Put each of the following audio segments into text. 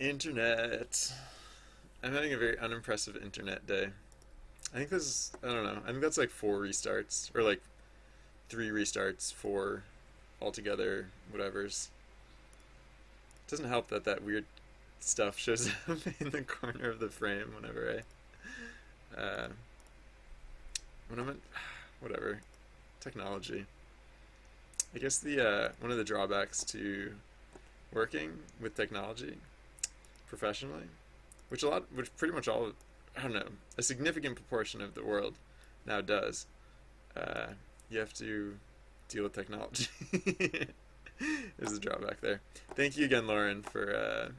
Internet. I'm having a very unimpressive internet day. I don't know. I think that's like four restarts, or like three restarts, four altogether, whatever's. It doesn't help that that weird stuff shows up in the corner of the frame whenever when I'm at, whatever, technology. I guess the one of the drawbacks to working with technology professionally, which pretty much all, I don't know, a significant proportion of the world now does. Uh, you have to deal with technology. There's a drawback there. Thank you again, Lauren, for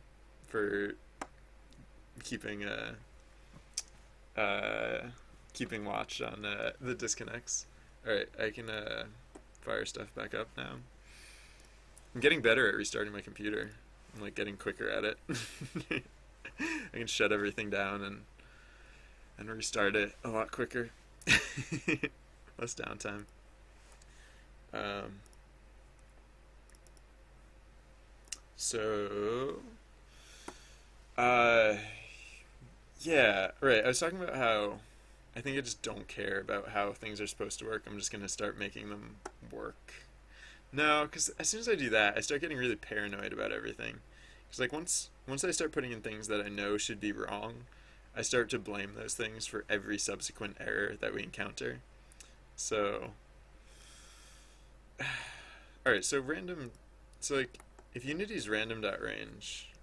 keeping keeping watch on the disconnects. All right, I can fire stuff back up now. I'm getting better at restarting my computer. I'm like getting quicker at it. I can shut everything down and restart it a lot quicker. Less downtime. Um, so, uh, yeah, right. I was talking about how I think I just don't care about how things are supposed to work. I'm just gonna start making them work. No, because as soon as I do that, I start getting really paranoid about everything. Because like once I start putting in things that I know should be wrong, I start to blame those things for every subsequent error that we encounter. So, all right. So like if Unity's random.range,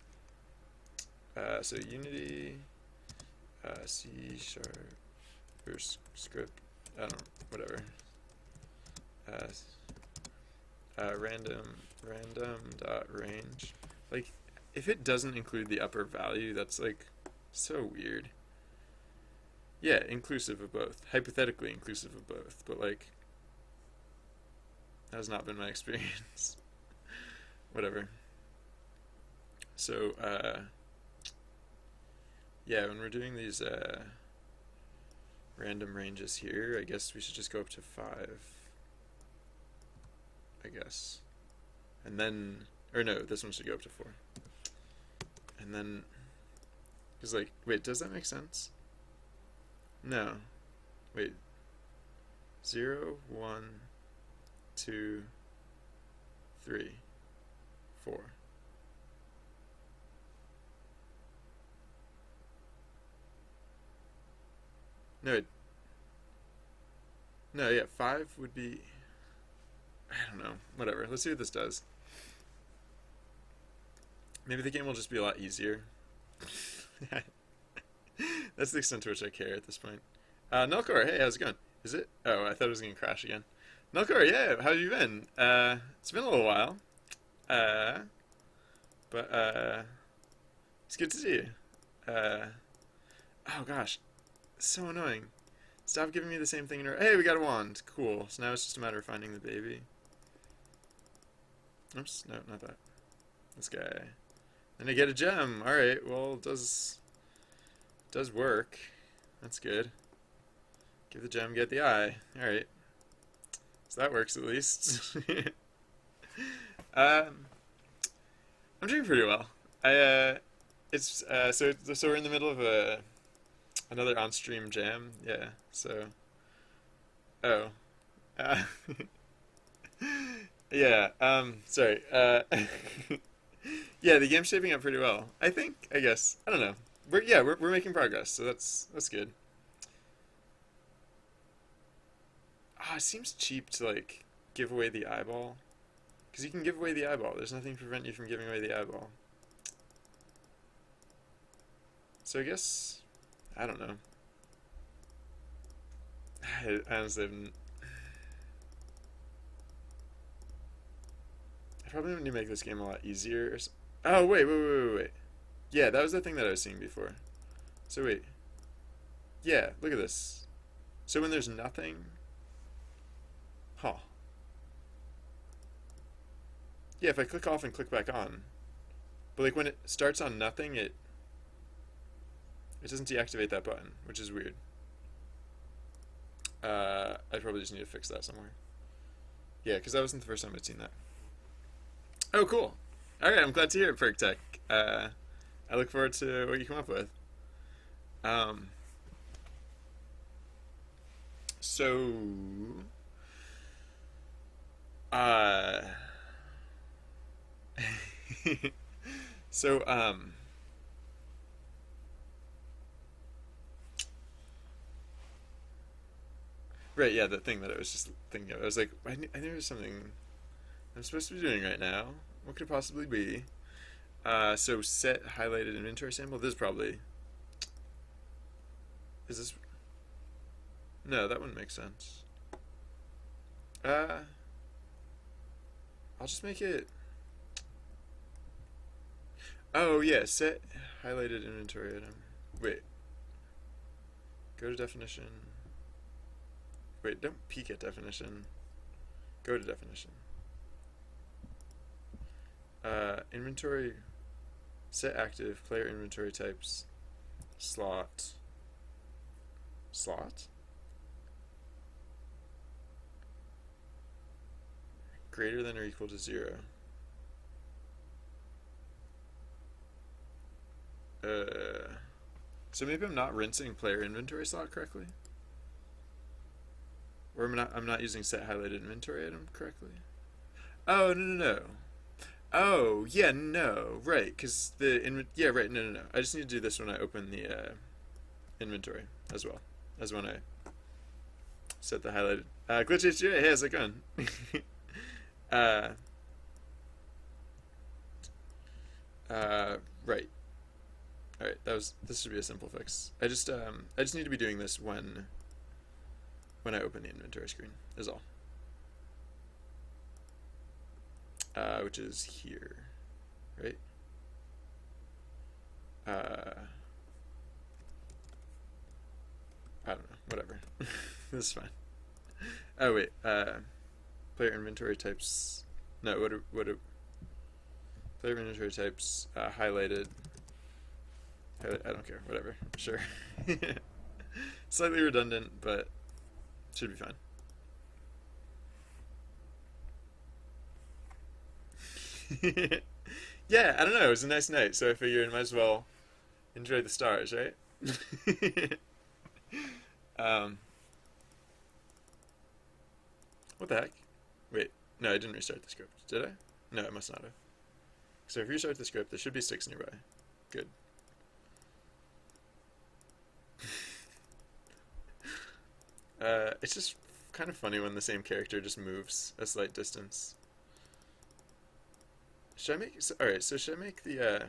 so Unity, C sharp or script, I don't know, whatever. Uh, random dot range. Like, if it doesn't include the upper value, that's like so weird. Yeah, inclusive of both. Hypothetically inclusive of both, but like that has not been my experience. Whatever. So, yeah, when we're doing these random ranges here, I guess we should just go up to 5. I guess. And then, or no, this one should go up to 4. And then, because like, wait, does that make sense? No. Wait. 0, 1, 2, 3, 4. No, no, yeah, 5 would be, I don't know, whatever. Let's see what this does. Maybe the game will just be a lot easier. That's the extent to which I care at this point. Nelcor, hey, how's it going? Is it? Oh, I thought it was going to crash again. Nelcor, yeah, how have you been? It's been a little while. But it's good to see you. Oh gosh, so annoying. Stop giving me the same thing in a row. Hey, we got a wand. Cool. So now it's just a matter of finding the baby. Oops, no, not that. This guy. And I get a gem. Alright, well, it does work. That's good. Give the gem, get the eye. Alright. So that works at least. I'm doing pretty well. It's so we're in the middle of another on-stream jam. Yeah. So. Oh. Uh, yeah. Sorry. Yeah, the game's shaping up pretty well. I think. I guess. I don't know. We're making progress. So that's good. Ah, it seems cheap to like give away the eyeball, because you can give away the eyeball. There's nothing to prevent you from giving away the eyeball. So I guess I don't know. I honestly haven't. I probably need to make this game a lot easier. Oh wait. Yeah, that was the thing that I was seeing before. So wait. Yeah, look at this. So when there's nothing. Huh. Yeah, if I click off and click back on. But like when it starts on nothing, it doesn't deactivate that button, which is weird. I probably just need to fix that somewhere. Yeah, because that wasn't the first time I'd seen that. Oh, cool. All right, I'm glad to hear it, PerkTech. I look forward to what you come up with. Um, so, uh, so, right, yeah, the thing that I was just thinking of. I was like, I knew there was something I'm supposed to be doing right now. What could it possibly be? So set highlighted inventory sample. This is probably, is this, no, that wouldn't make sense. Uh, I'll just make it, oh yeah, set highlighted inventory item. Wait, go to definition. Wait, don't peek at definition. Go to definition. Inventory, set active, player inventory types, slot. Slot? Greater than or equal to 0. So maybe I'm not rinsing player inventory slot correctly? Or I'm not using set highlighted inventory item correctly? Oh, no. Oh, yeah, no, right, because yeah, right, no. I just need to do this when I open the inventory as well as when I set the highlighted. Glitch HGA, hey, how's it going? uh, right. All right, this should be a simple fix. I just need to be doing this when I open the inventory screen is all. Which is here, right? I don't know, whatever. This is fine. Oh wait, player inventory types. No, player inventory types highlighted. I don't care, whatever. Sure. Slightly redundant, but should be fine. Yeah, I don't know. It was a nice night, so I figured I might as well enjoy the stars, right? um, what the heck? Wait, no, I didn't restart the script. Did I? No, I must not have. So if you restart the script, there should be 6 nearby. Good. It's just kind of funny when the same character just moves a slight distance. Should I make... Alright, so should I make the...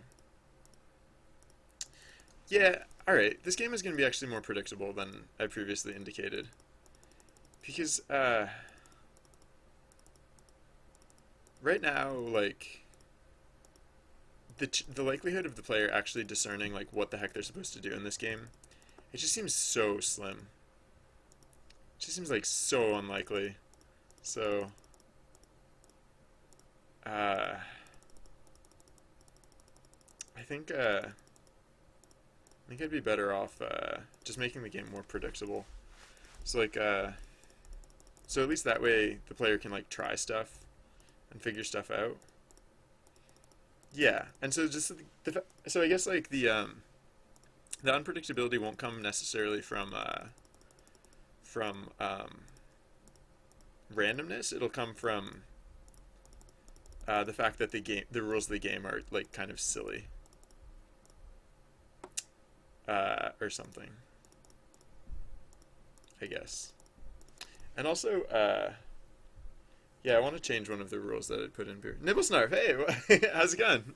Yeah, alright. This game is going to be actually more predictable than I previously indicated. Because, right now, like... The likelihood of the player actually discerning, like, what the heck they're supposed to do in this game, it just seems so slim. It just seems, like, so unlikely. So... I think I'd be better off just making the game more predictable. So like so at least that way the player can like try stuff and figure stuff out. Yeah, and so just so I guess like the unpredictability won't come necessarily from randomness. It'll come from the fact that the rules of the game are like kind of silly. Or something, I guess. And also, yeah, I want to change one of the rules that I put in here. Nibblesnarf, hey, how's it going?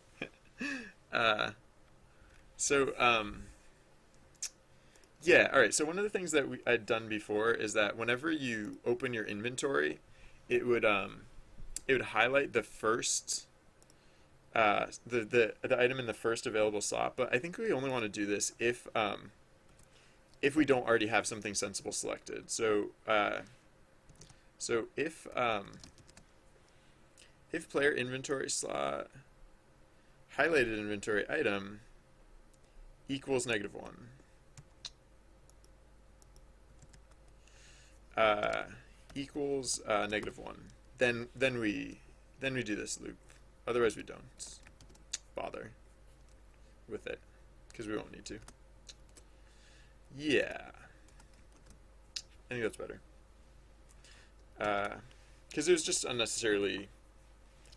Yeah, alright, so one of the things that I'd done before is that whenever you open your inventory, it would highlight the first the item in the first available slot, but I think we only want to do this if we don't already have something sensible selected. So if player inventory slot highlighted inventory item equals -1, equals -1, then we do this loop. Otherwise we don't bother. with it because we won't need to. Yeah, I think that's better. Because it was just unnecessarily.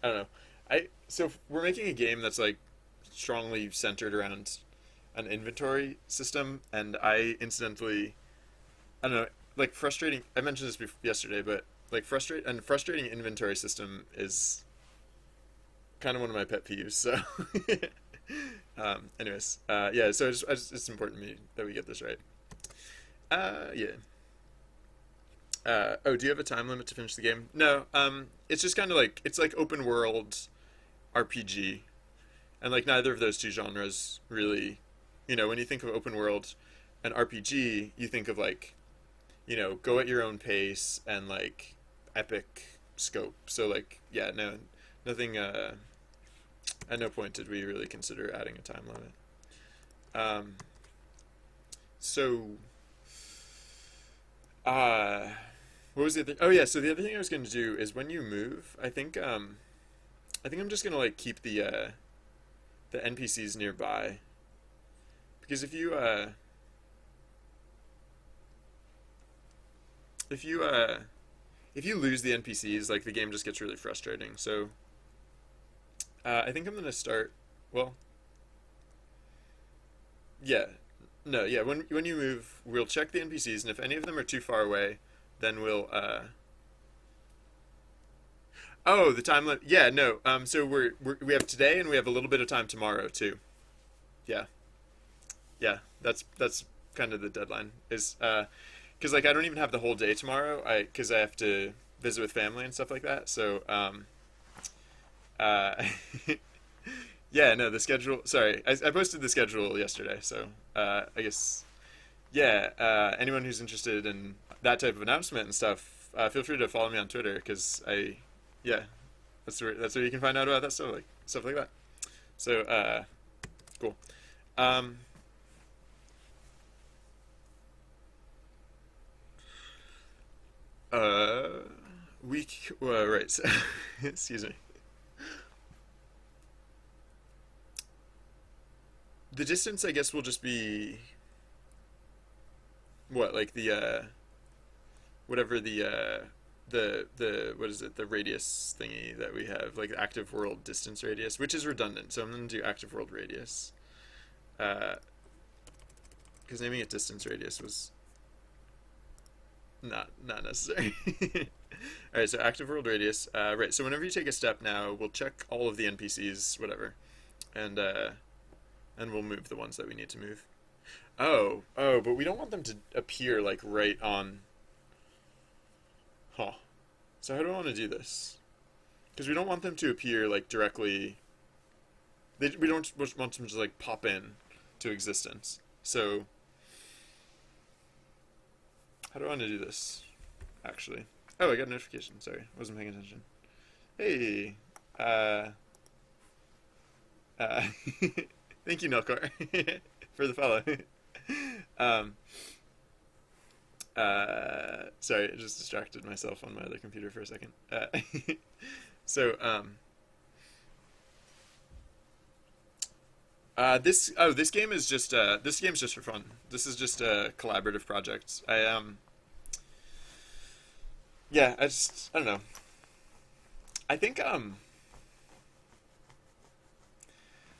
I don't know. So we're making a game that's like strongly centered around an inventory system, and I incidentally, I don't know, like frustrating. I mentioned this yesterday, but like frustrating inventory system is kind of one of my pet peeves. So, anyways, yeah. So it's important to me that we get this right. Yeah. Oh, do you have a time limit to finish the game? No. It's just kind of like it's like open world RPG, and like neither of those two genres really, when you think of open world and RPG, you think of like, go at your own pace and like epic scope. So like, yeah, no, nothing. At no point did we really consider adding a time limit. Um, so, uh, what was the other? Oh yeah, so the other thing I was going to do is when you move, I think I'm just gonna like keep the NPCs nearby because if you if you lose the NPCs, like the game just gets really frustrating. So I think I'm gonna start. Well, yeah, no, yeah. When you move, we'll check the NPCs, and if any of them are too far away, then we'll. Oh, the time limit. Yeah, no. So we have today, and we have a little bit of time tomorrow too. Yeah, yeah. That's kind of the deadline. Is because like I don't even have the whole day tomorrow. Because I have to visit with family and stuff like that. So uh, yeah, no, the schedule. Sorry, I posted the schedule yesterday. So I guess yeah. Anyone who's interested in that type of announcement and stuff, feel free to follow me on Twitter because yeah, that's where you can find out about that stuff like that. So cool. Um, uh, week. Well, right. So, excuse me. The distance, I guess, will just be what, like the whatever the what is it, the radius thingy that we have, like active world distance radius, which is redundant. So I'm gonna do active world radius, uh, because naming it distance radius was not necessary. All right, so active world radius. Right. So whenever you take a step now, we'll check all of the NPCs, whatever, and we'll move the ones that we need to move. Oh, but we don't want them to appear like right on. Huh. So how do I want to do this? Because we don't want them to appear like directly. We don't want them to like pop in to existence. So how do I want to do this? Actually. Oh, I got a notification. Sorry, I wasn't paying attention. Hey. Uh. Uh. Thank you, Nilkor, for the follow. um. Sorry, I just distracted myself on my other computer for a second. So, this game is just this game's just for fun. This is just a collaborative project. Yeah, I don't know. I think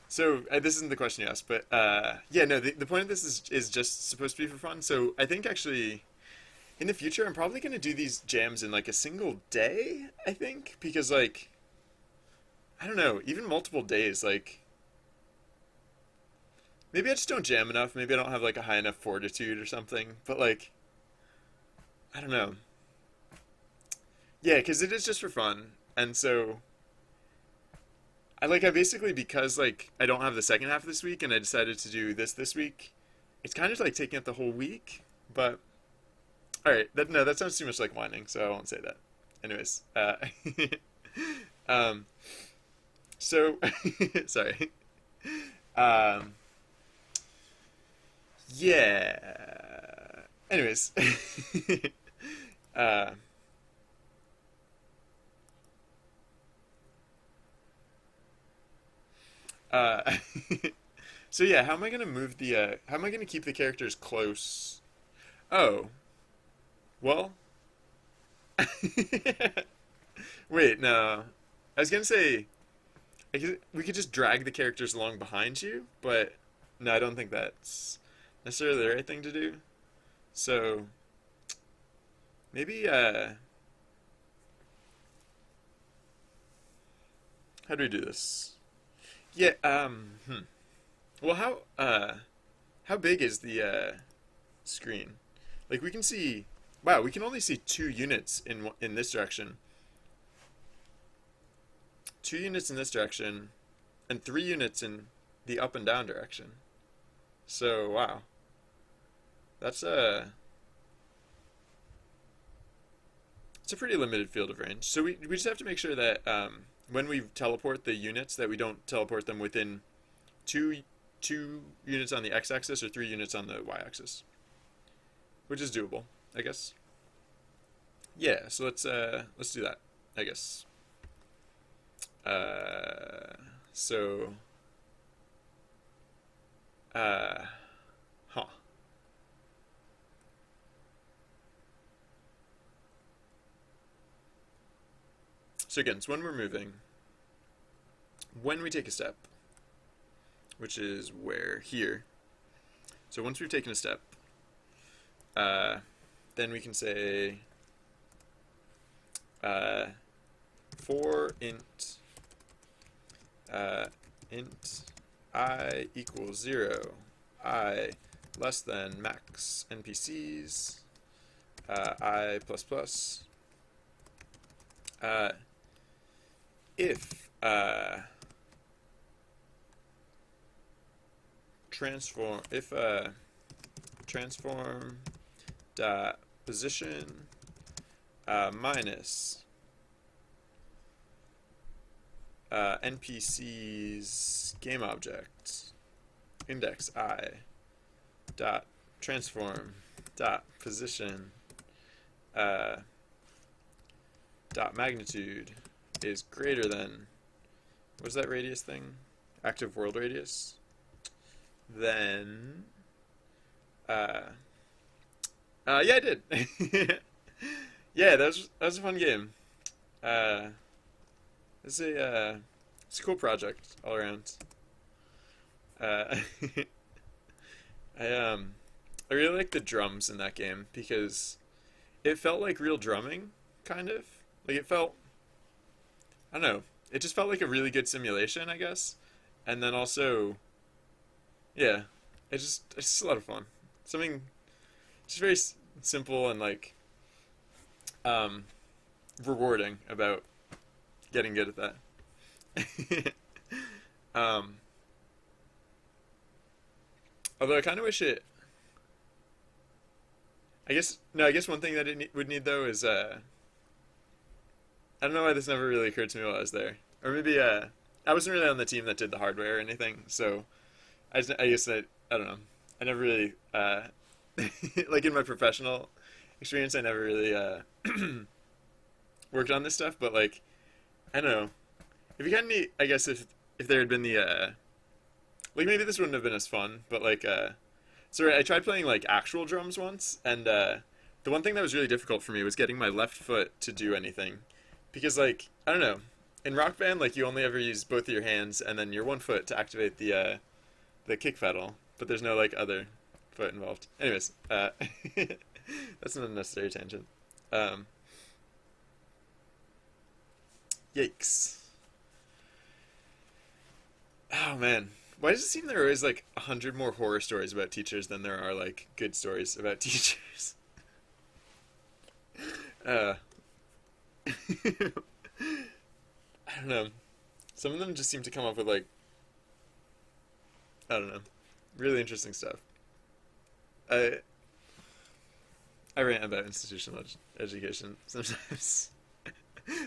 so this isn't the question you asked, but yeah, no, the point of this is just supposed to be for fun. So I think actually in the future I'm probably gonna do these jams in like a single day. I think because like I don't know, even multiple days, like maybe I just don't jam enough. Maybe I don't have like a high enough fortitude or something. But like I don't know. Yeah, because it is just for fun, and so I basically because like I don't have the second half of this week, and I decided to do this week. It's kind of like taking up the whole week, but all right. That sounds too much like whining, so I won't say that. Anyways, um, so sorry. Um, yeah. Anyways, uh, uh, So yeah, how am I gonna move the how am I gonna keep the characters close? Oh, well, wait, no. I was gonna say we could just drag the characters along behind you, but no, I don't think that's necessarily the right thing to do. So maybe how do we do this? Yeah, well, how big is the screen? Like we can see, wow, we can only see 2 units in this direction. 2 units in this direction, and 3 units in the up and down direction. So wow, that's it's a pretty limited field of range. So we just have to make sure that when we teleport the units, that we don't teleport them within two units on the x-axis or 3 units on the y-axis, which is doable, I guess. Yeah, so let's do that, I guess. So uh, huh. So again, it's when we're moving, when we take a step, which is where here. So once we've taken a step, then we can say for int int I equals 0, I less than max NPCs, I plus plus, if transform dot position minus NPC's game object index I dot transform dot position dot magnitude is greater than, what's that radius thing? Active world radius. Then yeah, I did. Yeah, that was a fun game. It's a cool project all around. Uh, I really like the drums in that game because it felt like real drumming, kind of. Like it felt, I don't know, it just felt like a really good simulation, I guess. And then also, yeah, it's just a lot of fun. Something just very simple and like um, rewarding about getting good at that. um, Although I kind of wish it. I guess no. I guess one thing that it would need though is I don't know why this never really occurred to me while I was there, or maybe I wasn't really on the team that did the hardware or anything, so I guess I don't know. I never really like in my professional experience, I never really worked on this stuff, but like I don't know. If you kind of need, I guess if there had been the like maybe this wouldn't have been as fun, but like so I tried playing like actual drums once, and the one thing that was really difficult for me was getting my left foot to do anything, because like I don't know, in Rock Band like you only ever use both of your hands and then your one foot to activate the kick pedal, but there's no like other foot involved. Anyways, that's an unnecessary tangent. Um, Yikes! Oh man, why does it seem there are always like 100 more horror stories about teachers than there are like good stories about teachers? Uh, I don't know. Some of them just seem to come up with like I don't know, really interesting stuff. I I rant about institutional education sometimes,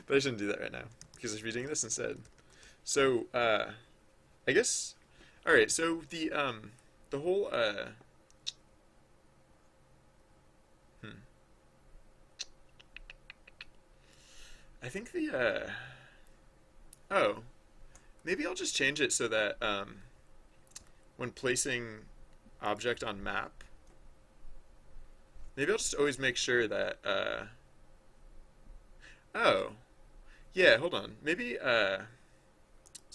but I shouldn't do that right now because I should be doing this instead. So I guess all right. So the whole hmm, I think the oh maybe I'll just change it so that when placing object on map, maybe I'll just always make sure that, oh, yeah, hold on. Maybe, so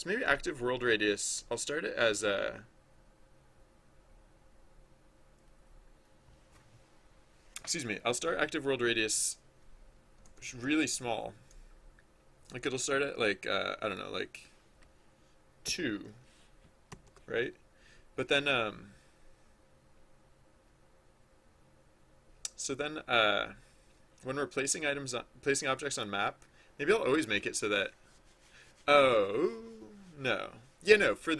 maybe active world radius, I'll start it as, excuse me, I'll start active world radius really small. Like it'll start at like, I don't know, like 2, right? But then, so then, when we're placing placing objects on map, maybe I'll always make it so that, oh, no. Yeah, no, for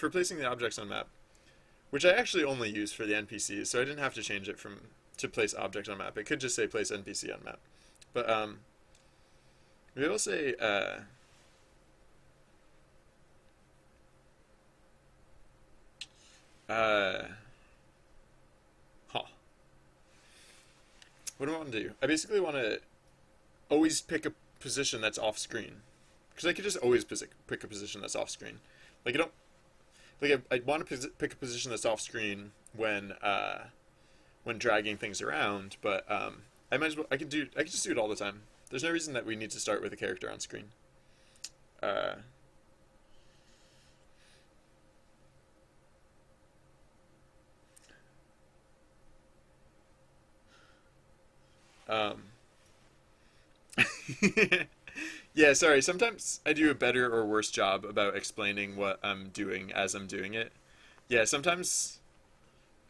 placing the objects on map, which I actually only use for the NPCs, so I didn't have to change it to place object on map. It could just say place NPC on map. But, maybe I'll say, huh. What do I want to do? I basically want to always pick a position that's off screen. Because I could just always pick a position that's off screen. Like, I don't, like, I want to pick a position that's off screen when dragging things around, but, I might as well, I could just do it all the time. There's no reason that we need to start with a character on screen. Um, yeah, sorry. Sometimes I do a better or worse job about explaining what I'm doing as I'm doing it. Yeah, sometimes,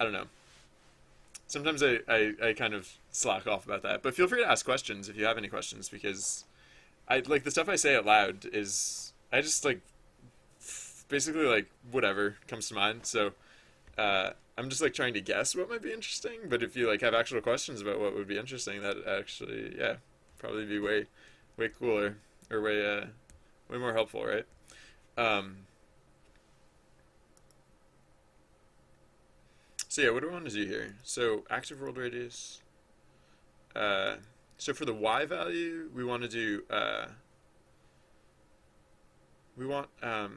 I don't know. Sometimes I kind of slack off about that. But feel free to ask questions if you have any questions, because I like the stuff I say out loud is I just like basically like whatever comes to mind. So I'm just like trying to guess what might be interesting. But if you like have actual questions about what would be interesting, that actually probably be way cooler or way more helpful, right? Um, so yeah, what do I want to do here? So active world radius. So for the y value, we want to do we want hmm.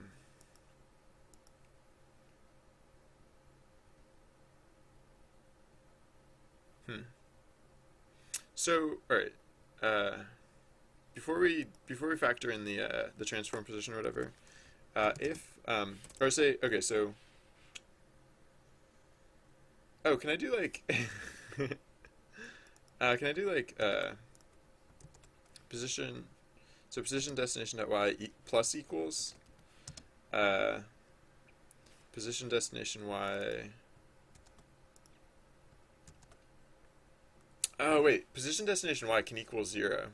So all right. Before we factor in the transform position or whatever, if or say okay, so oh, can I do like can I do like position, so position destination dot y plus equals uh, position destination y. Oh wait, position destination y can equal 0.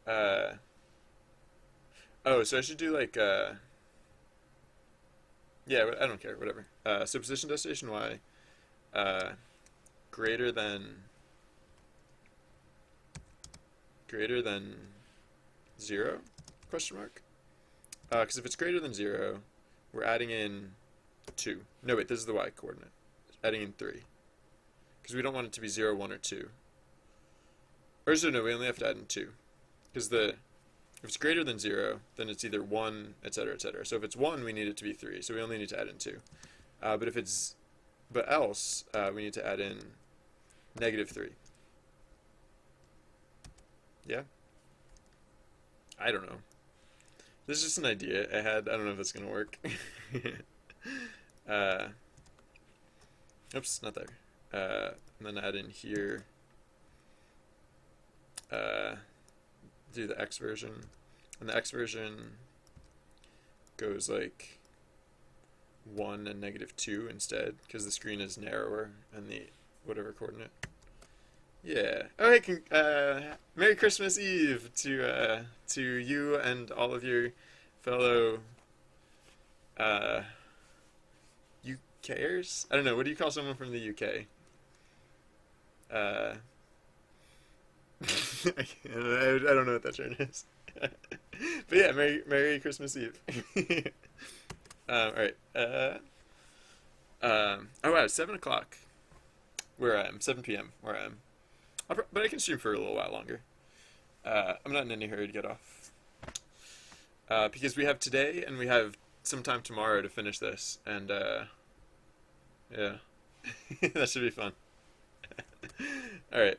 Uh, oh, so I should do like yeah, I don't care, whatever. So position destination y uh, greater than 0 question mark, because if it's greater than 0, we're adding in 2. No wait, this is the y coordinate, adding in 3, because we don't want it to be 0, 1, or 2. Or so no, we only have to add in 2, because if it's greater than 0, then it's either 1, etc., etc. So if it's 1, we need it to be 3, so we only need to add in 2. But else we need to add in -3. Yeah? I don't know. This is just an idea I had. I don't know if it's gonna work. uh, oops, not there. And then add in here. Do the x version, and the x version goes like 1 and -2 instead, because the screen is narrower and the whatever coordinate. Yeah. Oh, hey, Merry Christmas Eve to you and all of your fellow UKers. I don't know. What do you call someone from the UK? I don't know what that term is. But yeah, Merry Christmas Eve. All right. Oh wow, 7 o'clock where I am. 7 p.m. where I am. But I can stream for a little while longer. I'm not in any hurry to get off. Because we have today and we have sometime tomorrow to finish this, and yeah, that should be fun. All right.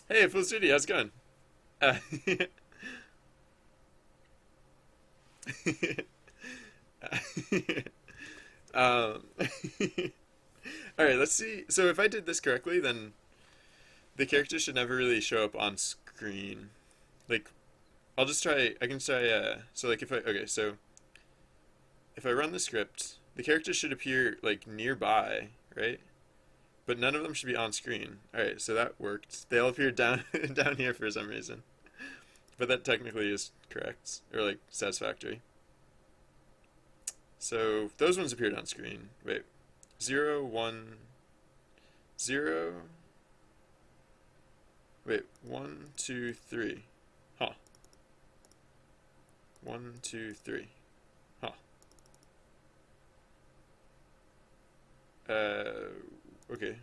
Hey, Full Studio, how's it going? Uh, um, all right, let's see. So if I did this correctly, then the character should never really show up on screen. Like, I'll just try. I can try. So like if I okay, so if I run the script, the characters should appear like nearby, right? But none of them should be on screen. All right, so that worked. They all appeared down down here for some reason, but that technically is correct or like satisfactory. So those ones appeared on screen. Wait, 0, 1, 0. Wait, 1, 2, 3. Huh. 1, 2, 3. Huh. Okay.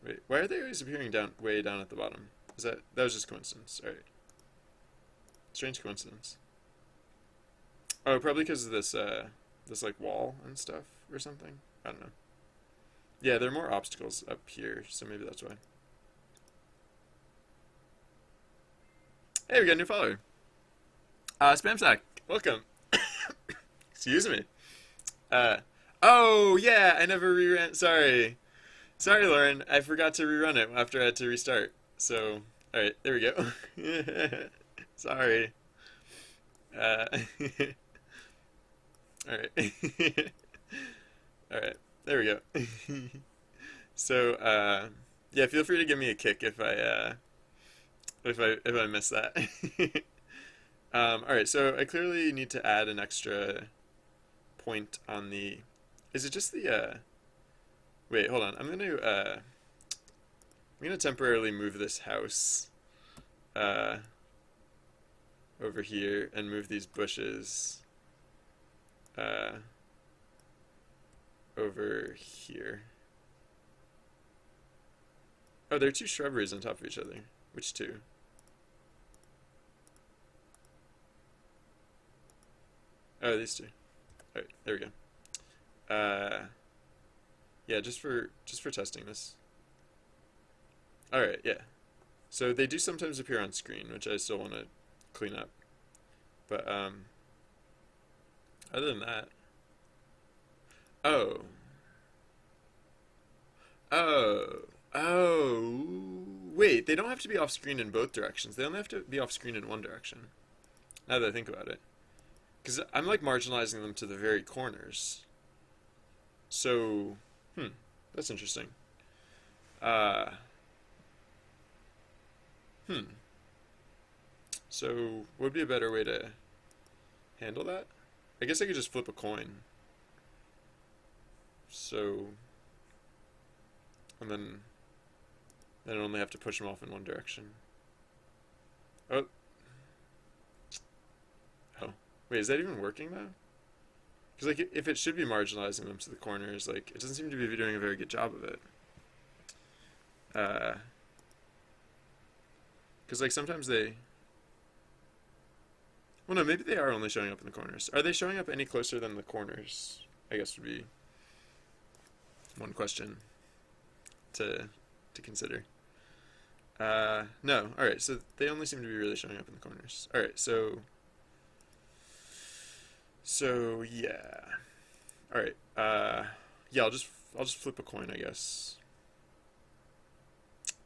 Wait, why are they always appearing down way down at the bottom? Is that was just coincidence? All right. Strange coincidence. Oh, probably because of this like wall and stuff or something. I don't know. Yeah, there are more obstacles up here, so maybe that's why. Hey, we got a new follower. Spamsack, welcome. Excuse me. Uh, oh yeah, I never reran. Sorry, Lauren. I forgot to rerun it after I had to restart. So, all right, there we go. Sorry. Uh, all right. All right, there we go. So, yeah, feel free to give me a kick if I miss that. All right, so I clearly need to add an extra point on the. Is it just the? Wait, hold on. I'm gonna temporarily move this house, uh, over here and move these bushes, uh, over here. Oh, there are two shrubberies on top of each other. Which two? Oh, these two. All right, there we go. Yeah, just for testing this. All right, yeah. So they do sometimes appear on screen, which I still want to clean up. But other than that, oh, oh, oh. Wait, they don't have to be off screen in both directions. They only have to be off screen in one direction. Now that I think about it, because I'm like marginalizing them to the very corners. So, that's interesting. Uh, hmm. So, what would be a better way to handle that? I guess I could just flip a coin. So, and then I only have to push them off in one direction. Oh, oh. Wait, is that even working though? Because like, if it should be marginalizing them to the corners, like it doesn't seem to be doing a very good job of it. Uh, because like sometimes they. Well, no, maybe they are only showing up in the corners. Are they showing up any closer than the corners? I guess would be one question to consider. No. All right. So they only seem to be really showing up in the corners. All right. So yeah. All right. Yeah. I'll just flip a coin, I guess.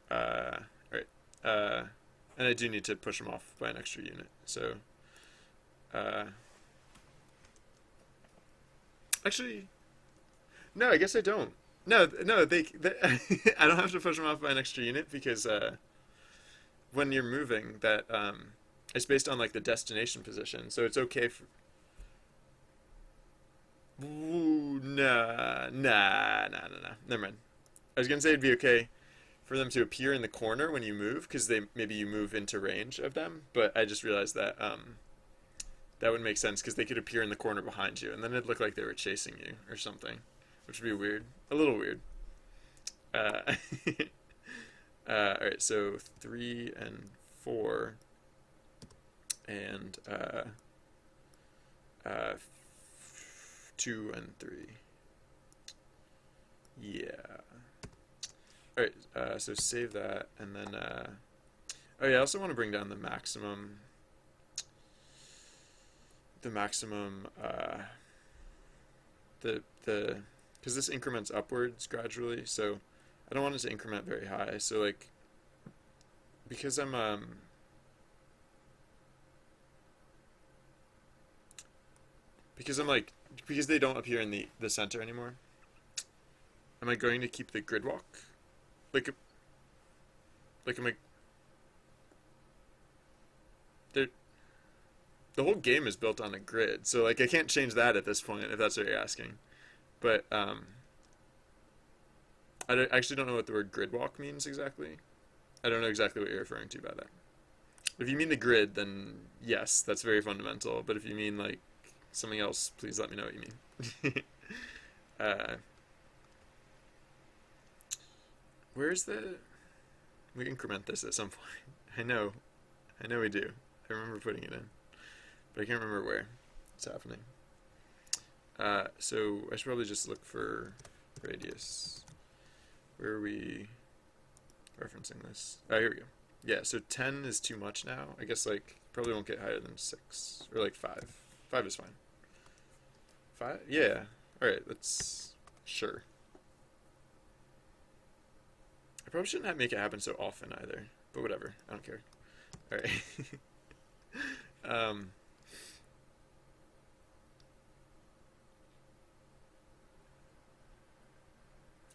All right. And I do need to push them off by an extra unit. So, uh, actually, no. I guess I don't. No, no. They I don't have to push them off by an extra unit because when you're moving, that it's based on like the destination position, so it's okay for. Ooh, nah. Never mind. I was gonna say it'd be okay for them to appear in the corner when you move, because they maybe you move into range of them. But I just realized that that would make sense because they could appear in the corner behind you, and then it'd look like they were chasing you or something, which would be weird, a little weird. Uh, all right, so 3 and 4. and 2 and 3. Yeah. All right. So save that, and then oh yeah, I also want to bring down the maximum. The maximum. The because this increments upwards gradually, so I don't want it to increment very high. So like, because I'm like, because they don't appear in the center anymore, am I going to keep the grid walk? Like, am I? The whole game is built on a grid, so like I can't change that at this point if that's what you're asking. But actually don't know what the word grid walk means exactly. I don't know exactly what you're referring to by that. If you mean the grid, then yes, that's very fundamental. But if you mean like something else, please let me know what you mean. uh, where's the? We increment this at some point. I know we do. I remember putting it in, but I can't remember where it's happening. So I should probably just look for radius. Where are we referencing this? Oh, here we go. Yeah, so 10 is too much now. I guess like probably won't get higher than 6 or like 5. 5 is fine. 5? Yeah. All right. Let's sure. I probably shouldn't make it happen so often either, but whatever. I don't care. All right.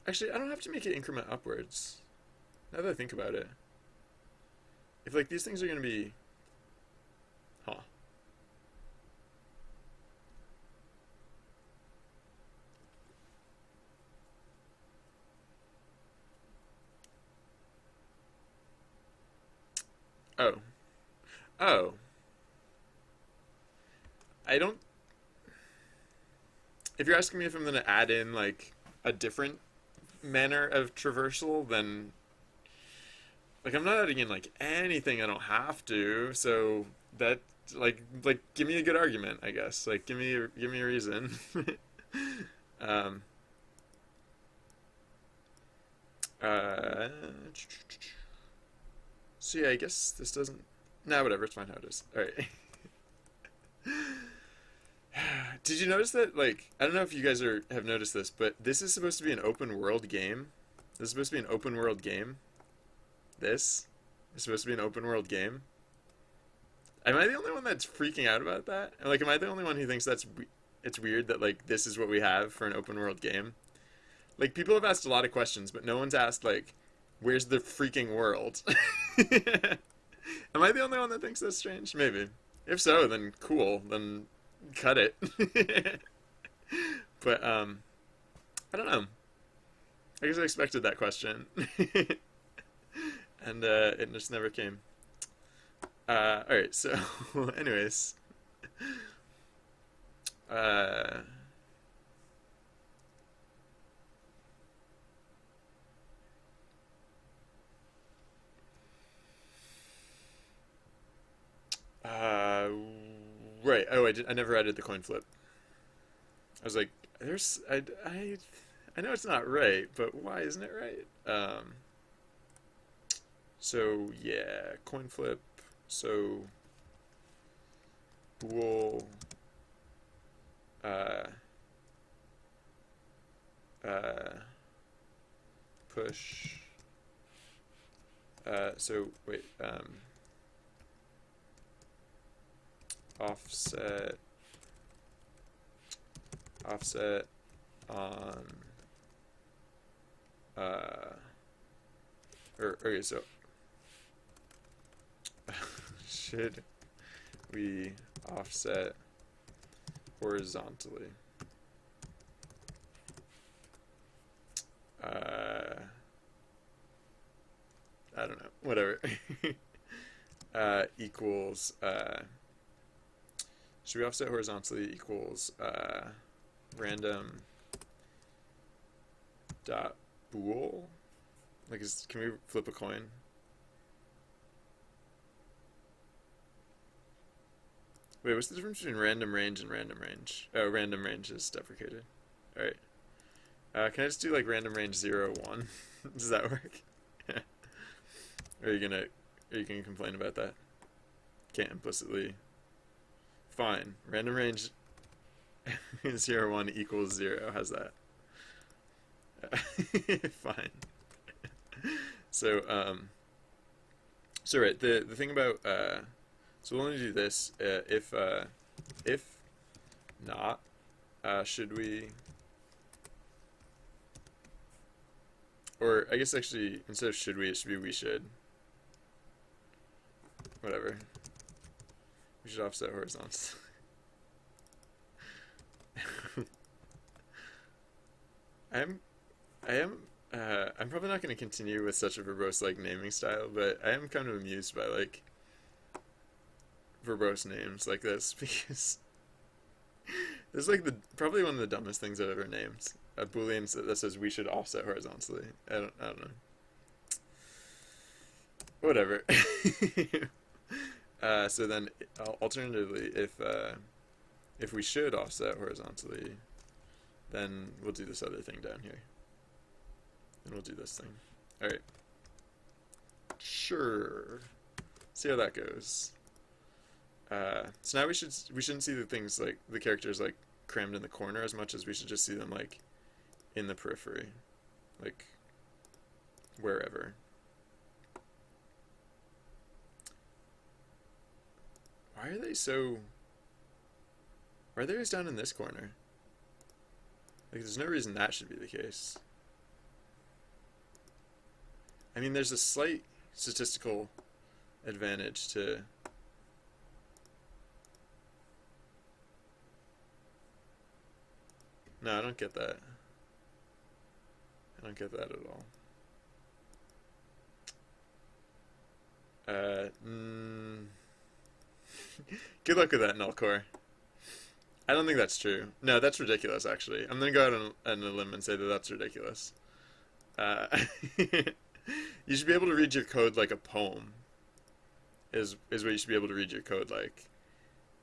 Actually, I don't have to make it increment upwards. Now that I think about it. If like these things are gonna be, huh? Oh, oh. I don't. If you're asking me if I'm gonna add in like a different manner of traversal, then like I'm not adding in like anything I don't have to. So that like give me a good argument, I guess. Like give me a reason. um. Uh. So yeah, I guess this doesn't. Nah, whatever. It's fine how it is. All right. Did you notice that? Like, I don't know if you guys have noticed this, but this is supposed to be an open world game. This is supposed to be an open world game. This is supposed to be an open world game. Am I the only one that's freaking out about that? Like, am I the only one who thinks it's weird that like this is what we have for an open world game? Like, people have asked a lot of questions, but no one's asked like, where's the freaking world? Am I the only one that thinks that's strange? Maybe. If so, then cool. Then cut it. But I don't know. I guess I expected that question, and it just never came. All right. So, anyways, uh, uh, right. Oh, I never added the coin flip. I was like, I know it's not right, but why isn't it right? So yeah, coin flip. So bool, uh, uh, push. So wait, offset on okay, so should we offset horizontally? I don't know, whatever. Equals should we offset horizontally equals random dot bool? Like, can we flip a coin? Wait, what's the difference between random range and random range? Oh, random range is deprecated. All right. Can I just do like random range 0, 1? Does that work? Or are you gonna complain about that? Can't implicitly. Fine. Random range 0, 1 equals 0. How's that? Fine. So, so right, the thing about, so we'll only do this, if not, should we, or I guess actually, instead of should we, it should be we should. Whatever. We should offset horizontals. I'm probably not going to continue with such a verbose like naming style, but I am kind of amused by like verbose names like this because this is like probably one of the dumbest things I've ever named. A boolean that says we should offset horizontally. I don't know. Whatever. So then, alternatively, if we should offset horizontally, then we'll do this other thing down here. And we'll do this thing. Alright. Sure. See how that goes. So now we shouldn't see the things like the characters like crammed in the corner as much as we should just see them like in the periphery. Like wherever. Why are they always down in this corner? Like there's no reason that should be the case. I mean, there's a slight statistical advantage to... No, I don't get that. I don't get that at all. Good luck with that, Nullcore. I don't think that's true. No, that's ridiculous, actually. I'm going to go out on a limb and say that that's ridiculous. You should be able to read your code like a poem. Is what you should be able to read your code like.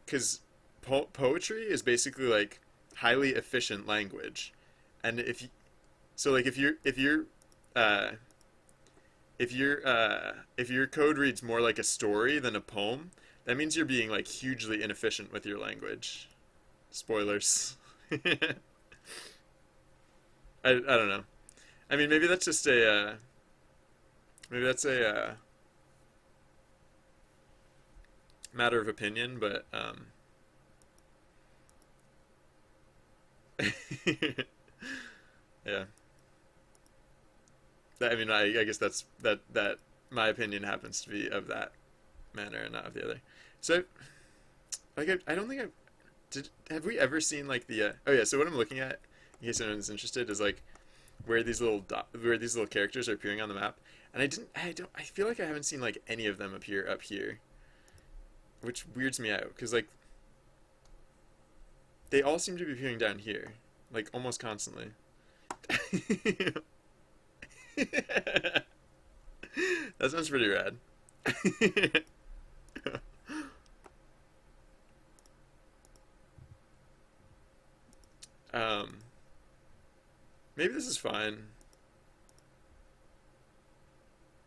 Because poetry is basically like highly efficient language, and if your code reads more like a story than a poem, that means you're being like hugely inefficient with your language. Spoilers. I don't know. I mean, maybe that's just a matter of opinion, but yeah. I mean, I guess that my opinion happens to be of that manner and not of the other. So, like, I don't think have we ever seen like the oh yeah, so what I'm looking at, in case anyone's interested, is like where these little characters are appearing on the map, and I feel like I haven't seen like any of them appear up here, which weirds me out because like they all seem to be appearing down here, like almost constantly. That sounds pretty rad. Maybe this is fine.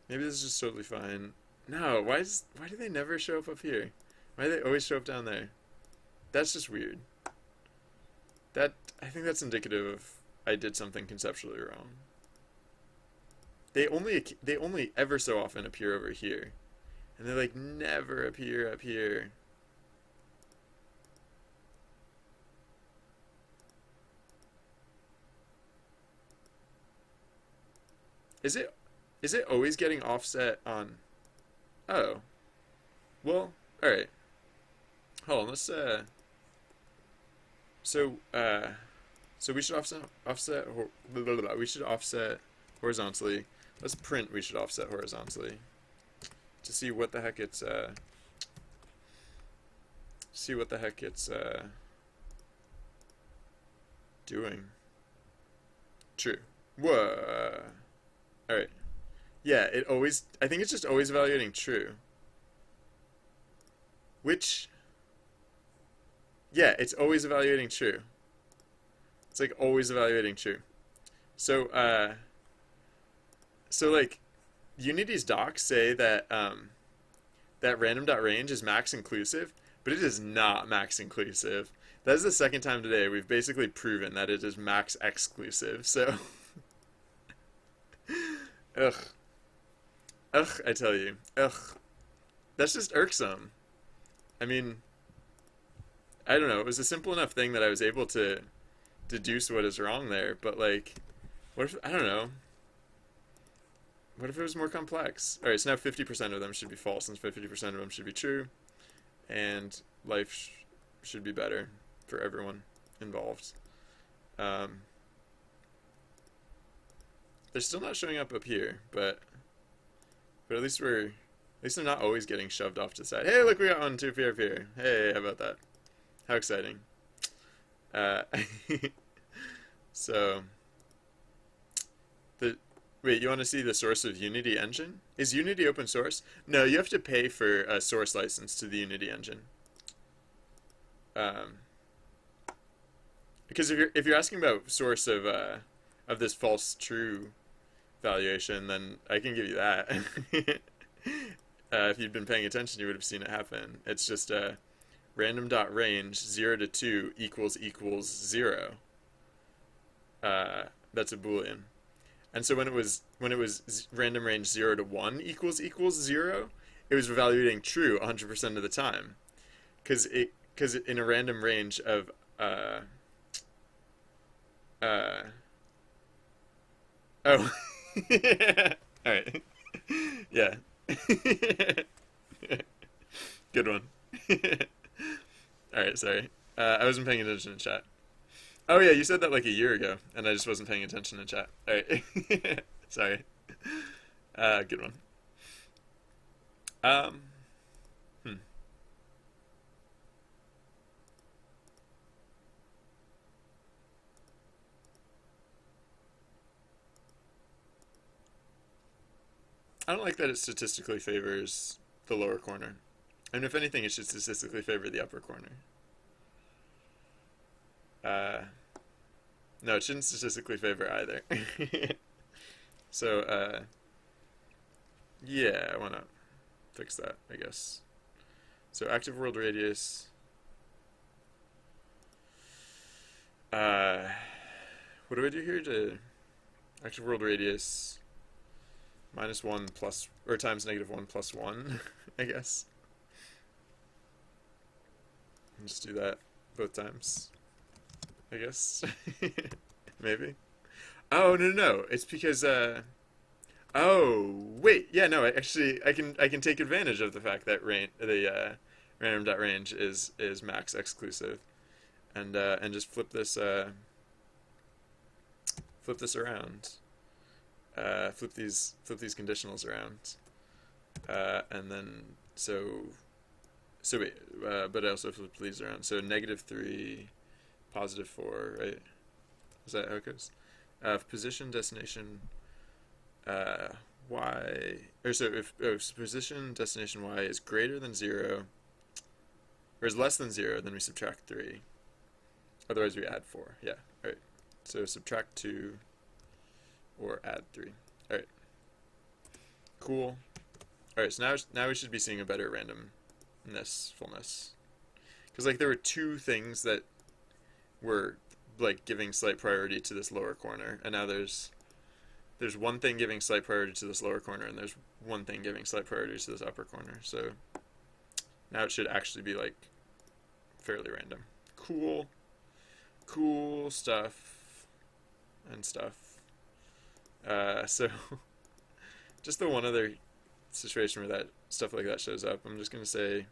Maybe this is just totally fine. No, why do they never show up here? Why do they always show up down there? That's just weird. I think that's indicative of I did something conceptually wrong. They only ever so often appear over here, and they like never appear up here. Is it always getting offset on? Oh, well, all right. Hold on, let's so we should we should offset horizontally. Let's print we should offset horizontally to see what the heck it's doing. True. Whoa. All right. Yeah, I think it's just always evaluating true. Which Yeah, it's always evaluating true. It's like always evaluating true. So so like Unity's docs say that that random.range is max inclusive, but it is not max inclusive. That is the second time today we've basically proven that it is max exclusive. So, ugh, ugh, I tell you, ugh, that's just irksome. I mean, I don't know. It was a simple enough thing that I was able to deduce what is wrong there. But like, what if I don't know? What if it was more complex? All right, so now 50% of them should be false, and 50% of them should be true, and life should be better for everyone involved. Um, they're still not showing up here, but at least they're not always getting shoved off to the side. Hey, look, we got one too here. Hey, how about that? How exciting! Uh, so the wait, you want to see the source of Unity engine? Is Unity open source? No, you have to pay for a source license to the Unity engine. Um, because if you're asking about source of this false true valuation, then I can give you that. If you'd been paying attention, you would have seen it happen. It's just random.range 0 to 2 equals 0. That's a Boolean. And so when it was random range 0 to 1 equals 0, it was evaluating true 100% of the time, because in a random range of uh oh all right yeah good one. All right, sorry. I wasn't paying attention in chat. Oh yeah, you said that like a year ago, and I just wasn't paying attention in chat. All right, sorry. Good one. Um, hmm. I don't like that it statistically favors the lower corner, and if anything, it should statistically favor the upper corner. Uh, no, it shouldn't statistically favor either. So, yeah, I want to fix that, I guess. So active world radius. What do I do here to active world radius -1 plus or times -1 plus 1, I guess. And just do that both times, I guess. Maybe. Oh no, it's because oh wait, yeah, no, I can take advantage of the fact that random.range is max exclusive, and just flip this around. Flip these conditionals around, and then so wait, but I also flip these around. So -3, +4, right? Is that how it goes? Position destination y, or so if position destination y is greater than 0 or is less than 0, then we subtract 3. Otherwise, we add 4. Yeah. All right. So subtract 2 or add 3. All right. Cool. All right. So now we should be seeing a better randomness fullness, because like there were two things that were like giving slight priority to this lower corner, and now there's one thing giving slight priority to this lower corner, and there's one thing giving slight priority to this upper corner. So now it should actually be like fairly random. Cool stuff and stuff. So just the one other situation where that stuff like that shows up, I'm just gonna say.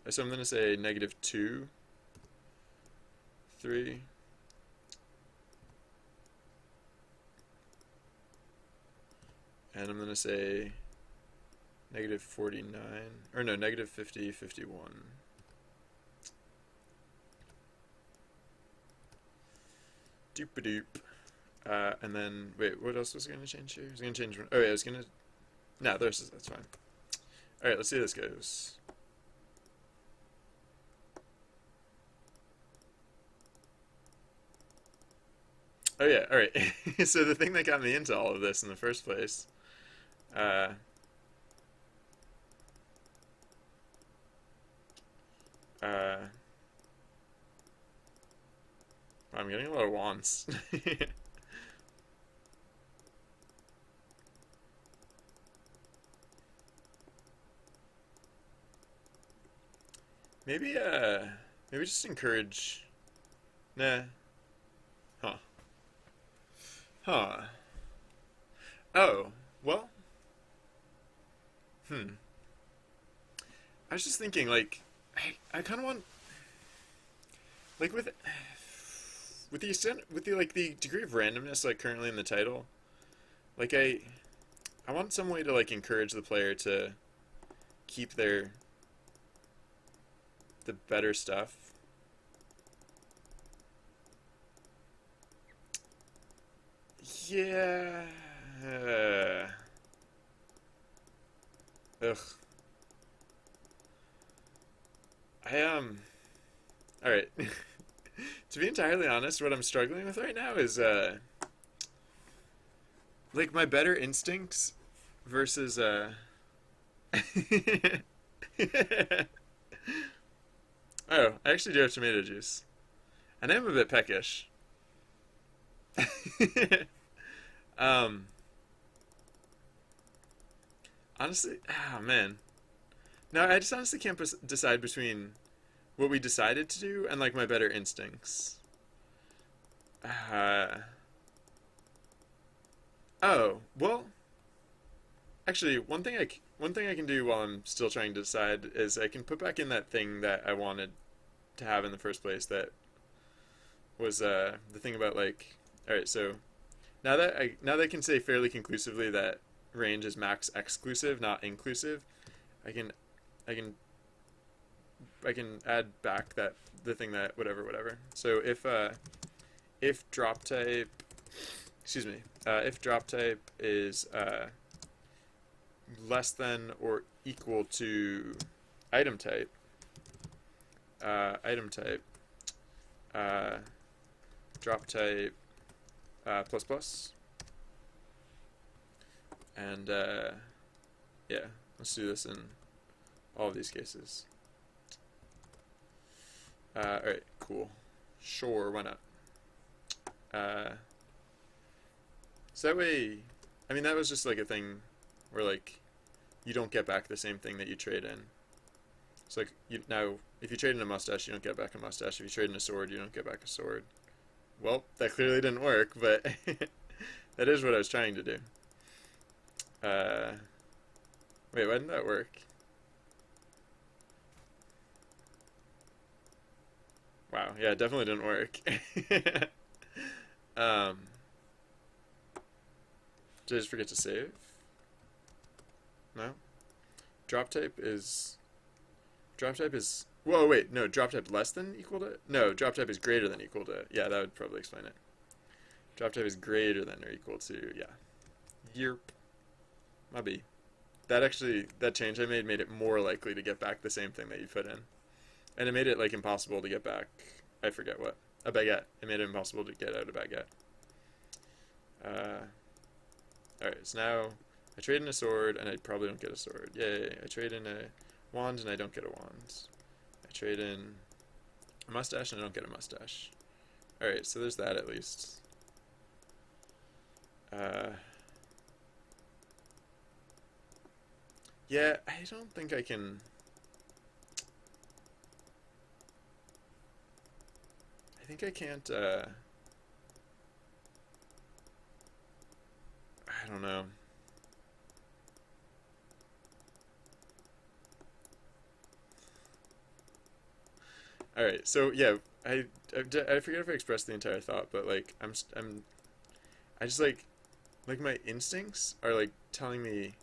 So I'm gonna say -2, 3. And I'm gonna say -49, or no, -50, 51. Doop-a-doop. And then, wait, what else was I gonna change here? I was gonna change one. Oh yeah, I was gonna. No, that's fine. All right, let's see how this goes. Oh yeah, all right. So the thing that got me into all of this in the first place, uh, uh, I'm getting a lot of wands. Maybe maybe just encourage. Nah. Huh. Huh. Oh. Well. Hmm. I was just thinking, like, I kind of want, like, with the extent, with the like the degree of randomness, like currently in the title, like I want some way to like encourage the player to keep the better stuff. Yeah. Ugh. I All right. To be entirely honest, what I'm struggling with right now is like my better instincts versus Oh, I actually do have tomato juice. And I am a bit peckish. um Honestly, man. No, I just honestly can't decide between what we decided to do and like my better instincts. Uh, oh, well, actually, one thing I can do while I'm still trying to decide is I can put back in that thing that I wanted to have in the first place. That was the thing about like, all right, so now that I can say fairly conclusively that range is max exclusive, not inclusive, I can I can I can add back that the thing that whatever. So if drop type, excuse me, if drop type is less than or equal to item type, item type, uh, drop type plus plus, and yeah, let's do this in all of these cases. All right, cool. Sure, why not? So that way, I mean, that was just like a thing where like you don't get back the same thing that you trade in. It's like you now, if you trade in a mustache, you don't get back a mustache. If you trade in a sword, you don't get back a sword. Well, that clearly didn't work, but that is what I was trying to do. Uh, Wait, why didn't that work? Wow, yeah, it definitely didn't work. um, did I just forget to save? No. Drop type is drop type is. Whoa, wait, no. Drop type less than equal to. No, drop type is greater than equal to. Yeah, that would probably explain it. Drop type is greater than or equal to. Yeah. Yerp. Maybe. That change I made it more likely to get back the same thing that you put in, and it made it like impossible to get back. I forget what, a baguette. It made it impossible to get out a baguette. All right, so now I trade in a sword and I probably don't get a sword. Yay! I trade in a wand and I don't get a wand. I trade in a mustache and I don't get a mustache. All right, so there's that at least. Yeah, I don't think I can. I think I can't. I don't know. All right, so yeah, I forget if I expressed the entire thought, but like I just like my instincts are like telling me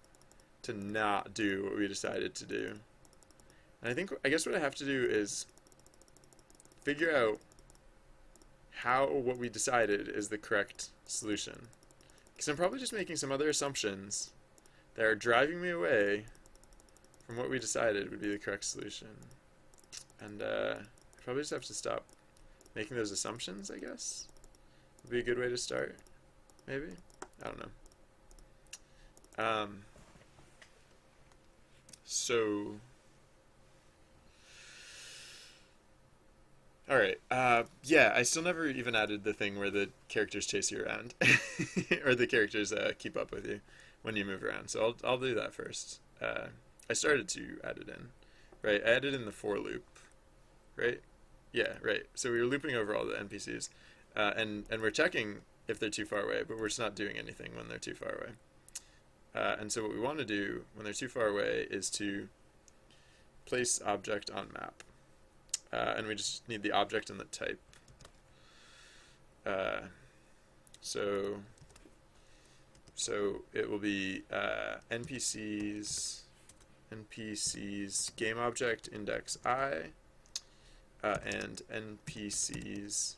to not do what we decided to do. And I guess what I have to do is figure out how what we decided is the correct solution. Because I'm probably just making some other assumptions that are driving me away from what we decided would be the correct solution. And I probably just have to stop making those assumptions, I guess. would be a good way to start, maybe? I don't know. So, all right. Yeah, I still never even added the thing where the characters chase you around, or the characters keep up with you when you move around. So I'll do that first. I started to add it in, right? I added in the for loop, right? Yeah, right. So we were looping over all the NPCs, and we're checking if they're too far away, but we're just not doing anything when they're too far away. And so what we want to do when they're too far away is to place object on map. And we just need the object and the type. So it will be NPCs game object index I, and NPCs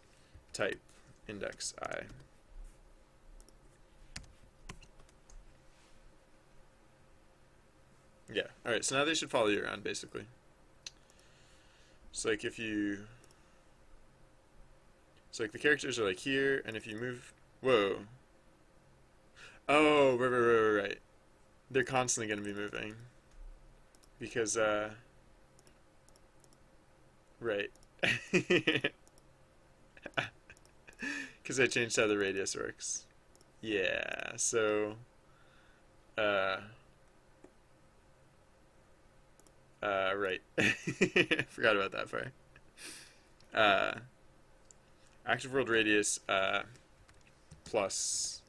type index I. Yeah, alright, so now they should follow you around, basically. So like if you... So like the characters are like here, and if you move... Whoa. Oh, right. They're constantly going to be moving. Because, right. Because I changed how the radius works. Yeah, so... right. Forgot about that part. Active world radius, plus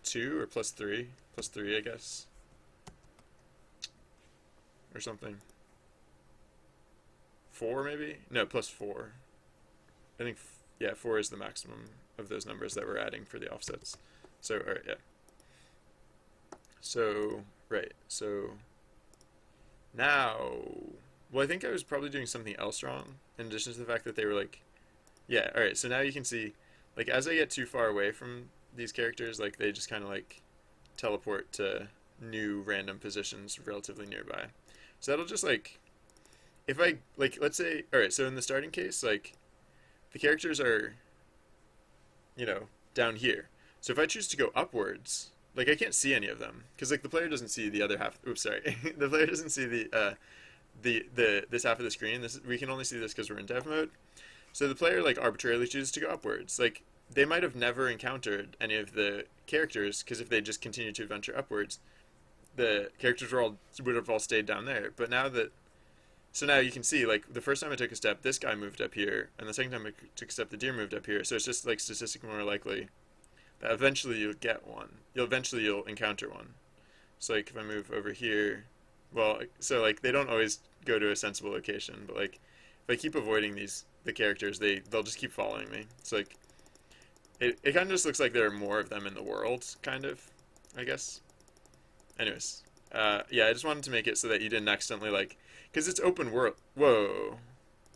2 or plus 3? Plus 3, I guess. Or something. 4, maybe? No, plus 4. I think, yeah, 4 is the maximum of those numbers that we're adding for the offsets. So, alright, yeah. So, right, so now, well, I think I was probably doing something else wrong, in addition to the fact that they were like, yeah, alright, so now you can see, like, as I get too far away from these characters, like, they just kind of, like, teleport to new random positions relatively nearby. So that'll just, like, if I, like, let's say, alright, so in the starting case, like, the characters are, you know, down here. So if I choose to go upwards, like, I can't see any of them, because, like, the player doesn't see the other half, oops, sorry, the player doesn't see the this half of the screen. We can only see this because we're in dev mode. So the player, like, arbitrarily chooses to go upwards. Like, they might have never encountered any of the characters, because if they just continued to adventure upwards, the characters would have all stayed down there. But now that, so now you can see, like, the first time I took a step, this guy moved up here, and the second time I took a step, the deer moved up here. So it's just, like, statistically more likely that eventually you'll get one. You'll encounter one. So, like, if I move over here, well, so, like, they don't always go to a sensible location, but, like, if I keep avoiding the characters, they'll just keep following me. It's like, it kind of just looks like there are more of them in the world, kind of, I guess. Anyways, yeah, I just wanted to make it so that you didn't accidentally, like, because it's open world. Whoa,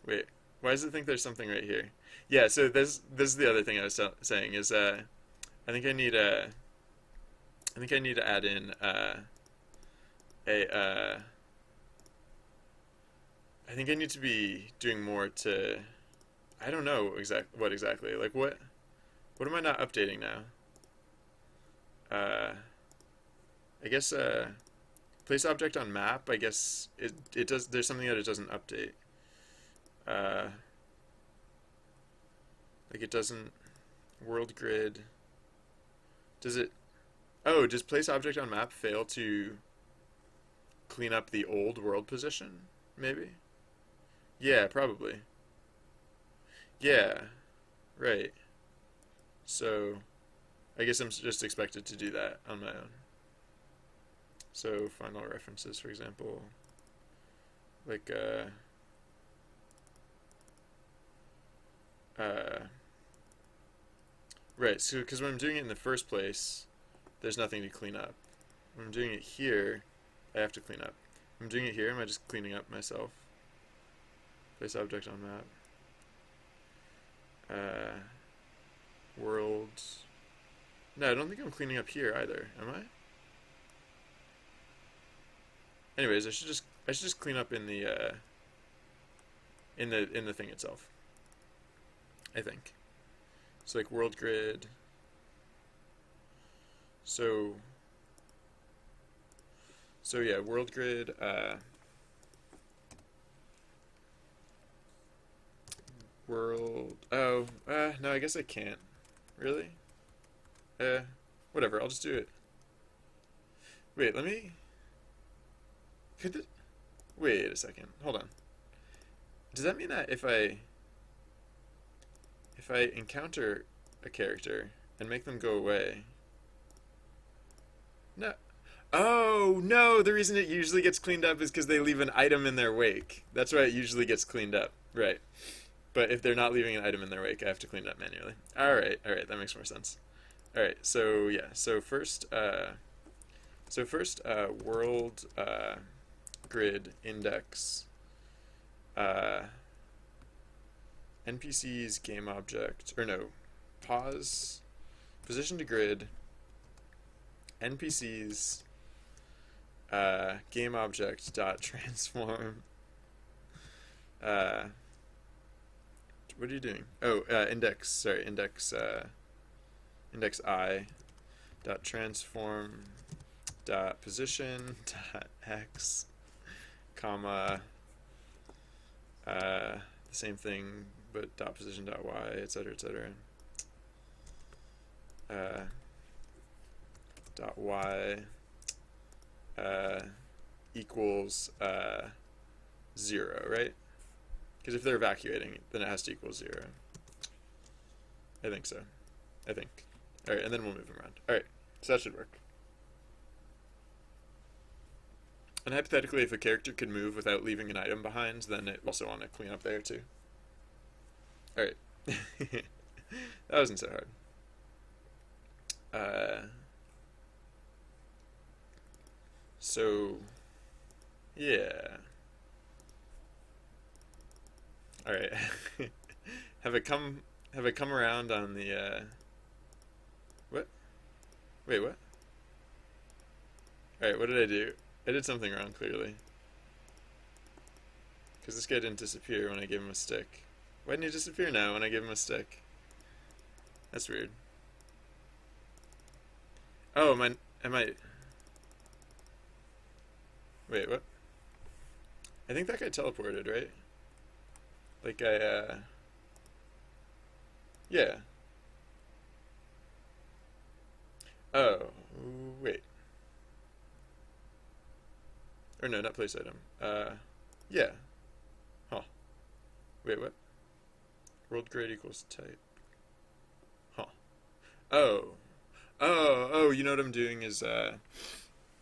wait, why does it think there's something right here? Yeah, so this is the other thing I was saying is, I think I need to add in I think I need to be doing more to, I don't know what exactly. Like, what am I not updating now? I guess place object on map, I guess it does, there's something that it doesn't update. Like, it doesn't world grid. Does it, oh, does place object on map fail to clean up the old world position? Maybe? Yeah, probably. Yeah, right. So, I guess I'm just expected to do that on my own. So, find all references, for example. Like, right, so, because when I'm doing it in the first place, there's nothing to clean up. When I'm doing it here, I have to clean up. When I'm doing it here, am I just cleaning up myself? Place object on map. Worlds. No, I don't think I'm cleaning up here either, am I? Anyways, I should just clean up in the thing itself. I think. So like world grid. So yeah, world grid. World. Oh, no, I guess I can't. Really? Whatever. I'll just do it. Wait, let me. Could it? Wait a second. Hold on. Does that mean that if I encounter a character and make them go away? No. Oh, no, the reason it usually gets cleaned up is because they leave an item in their wake. That's why it usually gets cleaned up. Right. But if they're not leaving an item in their wake, I have to clean it up manually. Alright, that makes more sense. Alright, so yeah, so first, world grid index NPC's game object, or no, pause, position to grid, NPC's game object dot transform. What are you doing? Oh, index I dot transform dot position dot x comma the same thing but dot position dot y, etc. Dot y equals 0, right? Because if they're evacuating, then it has to equal 0. I think so. I think. Alright, and then we'll move them around. Alright, so that should work. And hypothetically, if a character could move without leaving an item behind, then it also want to clean up there too. Alright. That wasn't so hard. So, yeah. Alright. have it come around on the what? Wait, what? Alright, what did I do? I did something wrong, clearly. Because this guy didn't disappear when I gave him a stick. Why didn't he disappear now when I gave him a stick? That's weird. Oh, am I... Wait, what? I think that guy teleported, right? Like yeah. Oh, wait. Or no, not place item. Yeah. Huh. Wait, what? World grid equals type. Huh. Oh. Oh, you know what I'm doing is,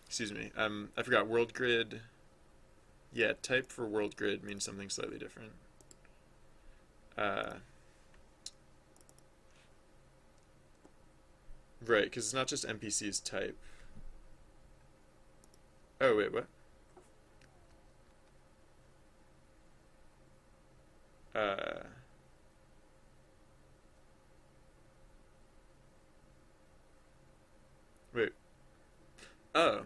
excuse me, I forgot, world grid, yeah, type for world grid means something slightly different. Right, because it's not just NPC's type. Oh, wait, what? Wait. Oh.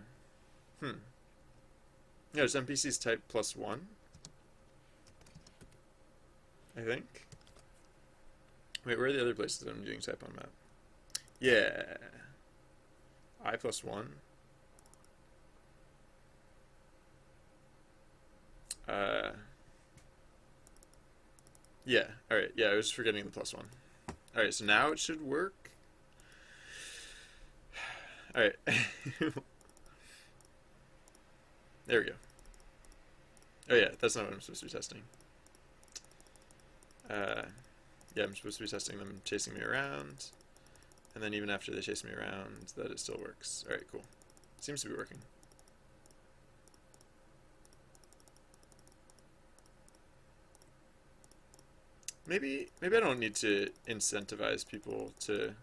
Yeah, it's NPC's type +1, I think. Wait, where are the other places that I'm doing type on map? Yeah. I +1. Yeah, alright, yeah, I was forgetting the +1. Alright, so now it should work. Alright. There we go. Oh yeah, that's not what I'm supposed to be testing. Yeah, I'm supposed to be testing them chasing me around. And then even after they chase me around, that it still works. Alright, cool. Seems to be working. Maybe I don't need to incentivize people to...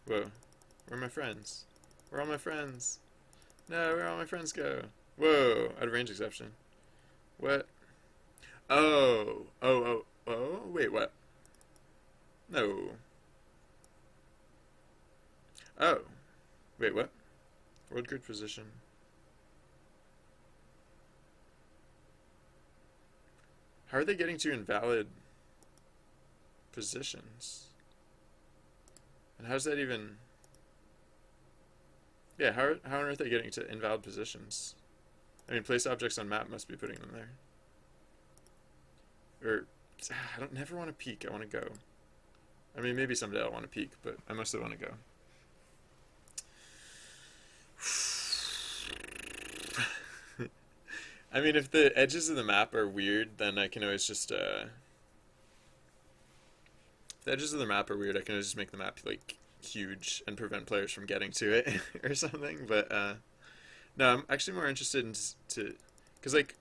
Whoa. Where are my friends? Where are all my friends? No, where all my friends go? Whoa, out of range exception. What? Oh, wait, what? No. Oh. Wait, what? World grid position. How are they getting to invalid positions. And how's that even... Yeah, how on earth are they getting to invalid positions? I mean, place objects on map must be putting them there. Or, I don't never want to peek, I want to go. I mean, maybe someday I'll want to peek, but I mostly want to go. I mean, if the edges of the map are weird, then I can always just, if the edges of the map are weird, I can always just make the map, like, huge and prevent players from getting to it or something, but, no, I'm actually more interested in because, like,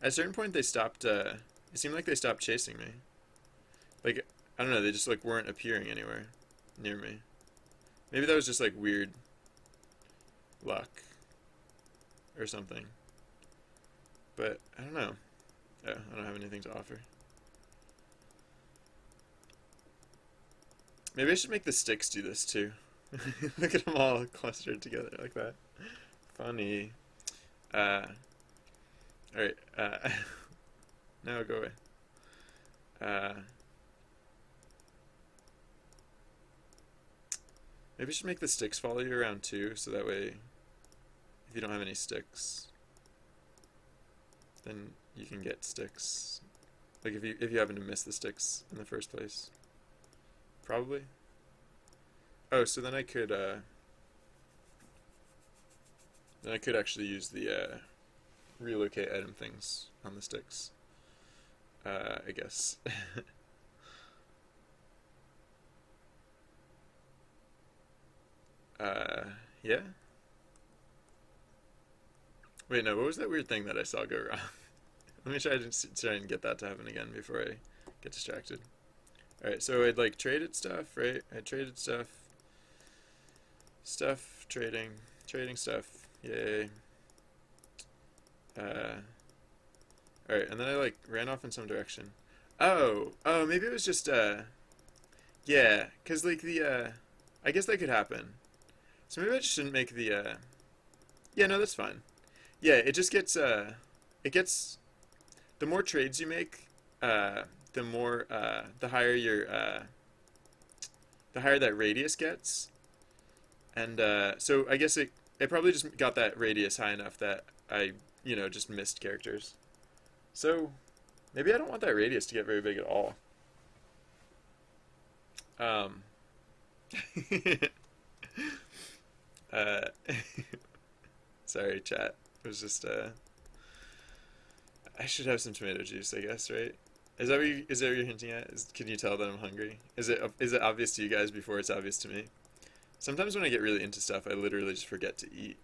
at a certain point they stopped, it seemed like they stopped chasing me. Like, I don't know, they just, like, weren't appearing anywhere near me. Maybe that was just, like, weird luck or something. But, I don't know. Yeah, I don't have anything to offer. Maybe I should make the sticks do this, too. Look at them all clustered together like that. Funny. Alright, no, go away. Maybe I should make the sticks follow you around too, so that way, if you don't have any sticks, then you can get sticks. Like if you happen to miss the sticks in the first place. Probably. Oh, so then I could actually use the relocate item things on the sticks. I guess. Yeah? Wait, no, what was that weird thing that I saw go wrong? Let me try and get that to happen again before I get distracted. Alright, so I'd like traded stuff, right? I traded stuff. Trading stuff. Yay. Alright, and then I like ran off in some direction. Oh, maybe it was just, yeah, cause like I guess that could happen. So maybe I just shouldn't make the, yeah, no, that's fine. Yeah, it just gets, the more trades you make, the more, the higher the higher that radius gets. And, so I guess it probably just got that radius high enough that I, just missed characters. So, maybe I don't want that radius to get very big at all. Sorry, chat. It was just, I should have some tomato juice, I guess, right? Is that what you're hinting at? Can you tell that I'm hungry? Is it obvious to you guys before it's obvious to me? Sometimes when I get really into stuff, I literally just forget to eat.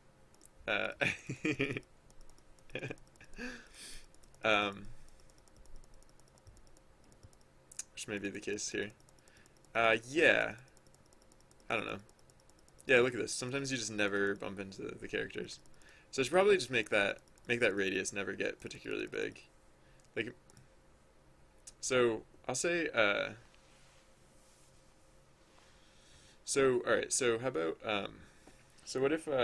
Which may be the case here. Yeah. I don't know. Yeah, look at this. Sometimes you just never bump into the characters. So I should probably just make that radius never get particularly big. Like, so I'll say, so, alright, so how about, so what if, what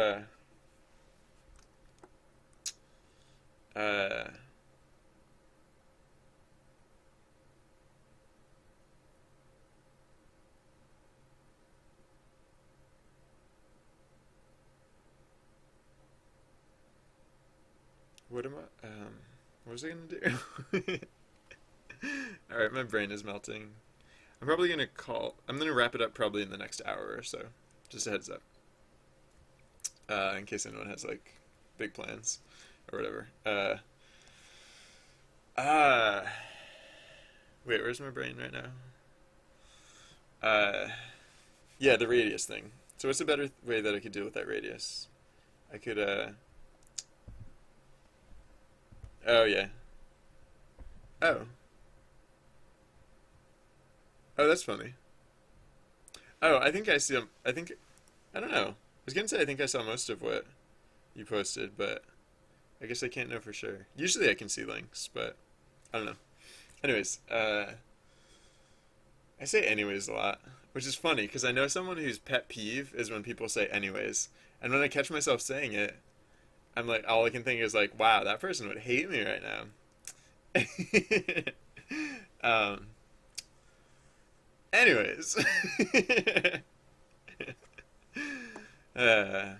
am I, what was I gonna do? Alright, my brain is melting. I'm gonna wrap it up probably in the next hour or so. Just a heads up. In case anyone has, like, big plans or whatever. Wait, where's my brain right now? Yeah, the radius thing. So what's a better way that I could deal with that radius? I could, oh, yeah. Oh. Oh, that's funny. Oh, I think I see them. I don't know. I was gonna say I think I saw most of what you posted, but I guess I can't know for sure. Usually I can see links, but I don't know. Anyways, I say anyways a lot, which is funny because I know someone whose pet peeve is when people say anyways. And when I catch myself saying it, I'm like, all I can think is like, wow, that person would hate me right now. Anyways. uh.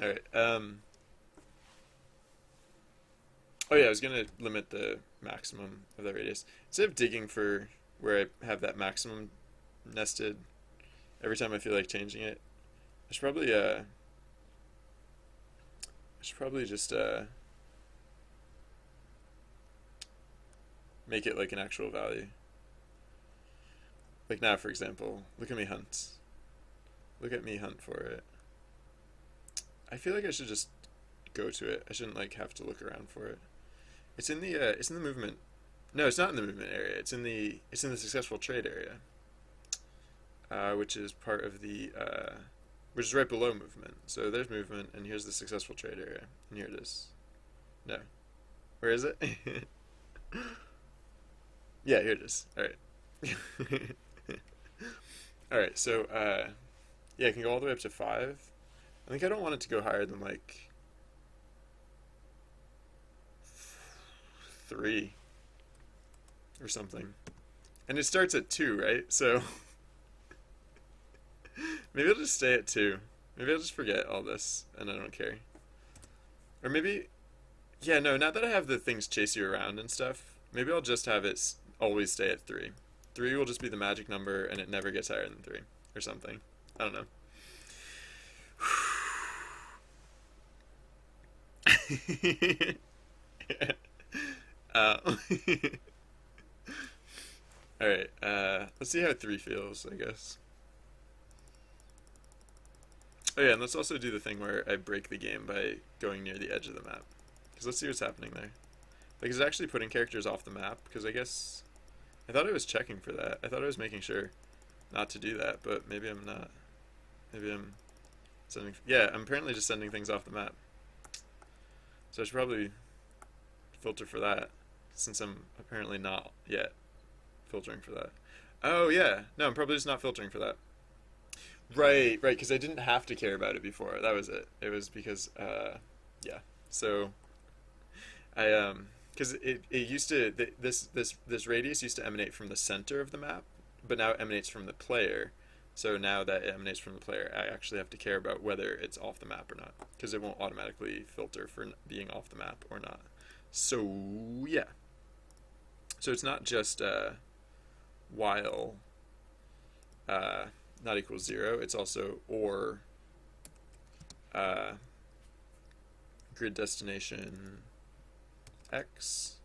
All right. Oh yeah, I was gonna limit the maximum of that radius. Instead of digging for where I have that maximum nested every time I feel like changing it, I should probably just make it like an actual value. Like now, for example, look at me hunt. Look at me hunt for it. I feel like I should just go to it. I shouldn't like have to look around for it. It's in the movement. No, it's not in the movement area. It's in the successful trade area, which is part of which is right below movement. So there's movement, and here's the successful trade area, and here it is. No, where is it? Yeah, here it is. All right. All right. So yeah, it can go all the way up to 5. I think I don't want it to go higher than like 3 or something. And it starts at 2, right? So maybe I'll just stay at 2. Maybe I'll just forget all this and I don't care. Or maybe, yeah, no, now that I have the things chase you around and stuff, maybe I'll just have it always stay at 3. 3 will just be the magic number and it never gets higher than 3 or something. I don't know. uh, Alright, let's see how 3 feels, I guess. Oh yeah, and let's also do the thing where I break the game by going near the edge of the map. Because let's see what's happening there. Like, is it actually putting characters off the map? Because I guess... I thought I was checking for that. I thought I was making sure not to do that, but maybe I'm not. Maybe I'm sending... Yeah, I'm apparently just sending things off the map. So I should probably filter for that, since I'm apparently not yet filtering for that. Oh, yeah. No, I'm probably just not filtering for that. Right, because I didn't have to care about it before. That was it. It was because, yeah. So, because it used to, this radius used to emanate from the center of the map, but now it emanates from the player. So now that it emanates from the player, I actually have to care about whether it's off the map or not, because it won't automatically filter for being off the map or not. So, yeah. So it's not just while not equals 0, it's also or grid destination x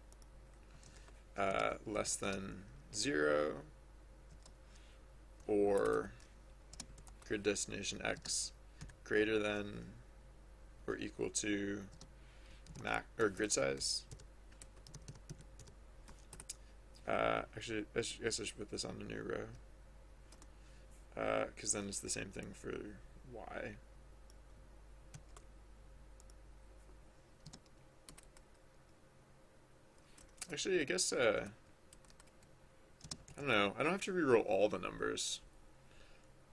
less than 0, or grid destination x greater than or equal to or grid size. Actually, I guess I should put this on a new row, because then it's the same thing for y. Actually, I guess, I don't know, I don't have to reroll all the numbers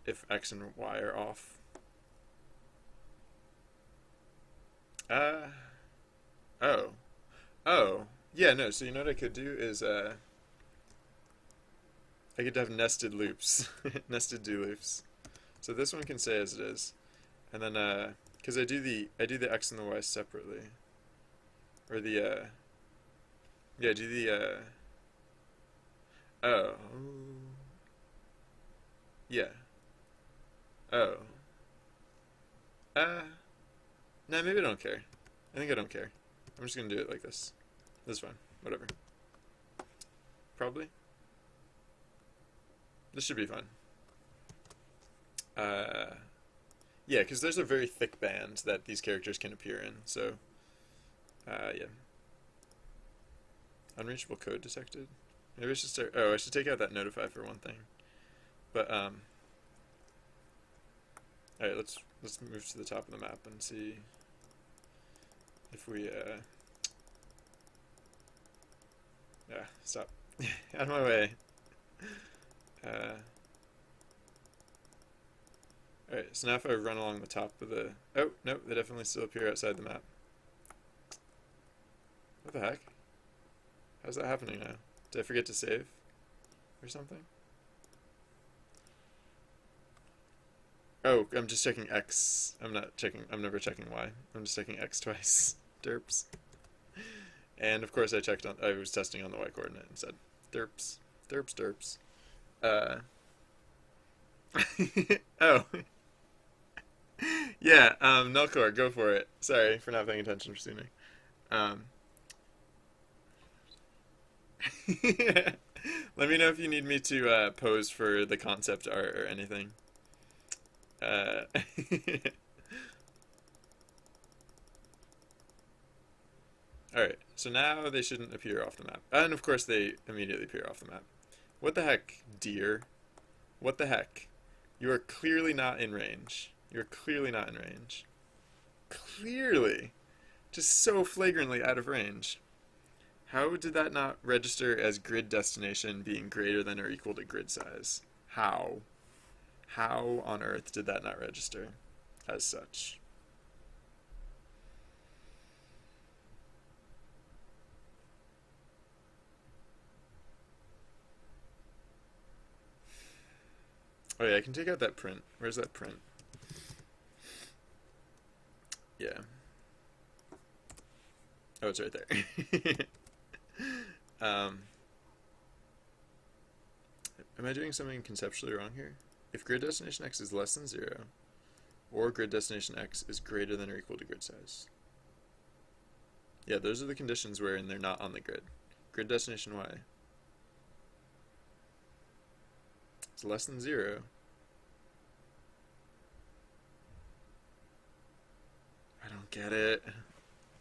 if x and y are off. Oh, yeah, no, so you know what I could do is, I could have nested loops, nested do loops. So this one can stay as it is, and then because I do the x and the y separately, or the yeah, do the oh yeah oh nah, maybe I don't care. I think I don't care. I'm just gonna do it like this. This is fine. Whatever. Probably. This should be fun. Yeah, because there's a very thick band that these characters can appear in, so, yeah. Unreachable code detected. Maybe I should start, I should take out that notify for one thing. But, alright, let's move to the top of the map and see if we, yeah, stop. Out of my way. Alright, so now if I run along the top of the... Oh, nope, they definitely still appear outside the map. What the heck? How's that happening now? Did I forget to save? Or something? Oh, I'm just checking X. I'm never checking Y. I'm just checking X twice. Derps. And of course I was testing on the Y coordinate and said, derps. Derps, derps. Oh. Yeah, Nullcore, go for it. Sorry for not paying attention for tuning. Um, Let me know if you need me to pose for the concept art or anything. Uh, Alright, so now they shouldn't appear off the map. And of course they immediately appear off the map. What the heck, dear? What the heck? You are clearly not in range. You're clearly not in range. Clearly! Just so flagrantly out of range. How did that not register as grid destination being greater than or equal to grid size? How? How on earth did that not register as such? Oh yeah, I can take out that print. Where's that print? Yeah. Oh, it's right there. um, am I doing something conceptually wrong here? If grid destination x is less than 0, or grid destination x is greater than or equal to grid size. Yeah, those are the conditions wherein they're not on the grid. Grid destination y is less than 0. I don't get it.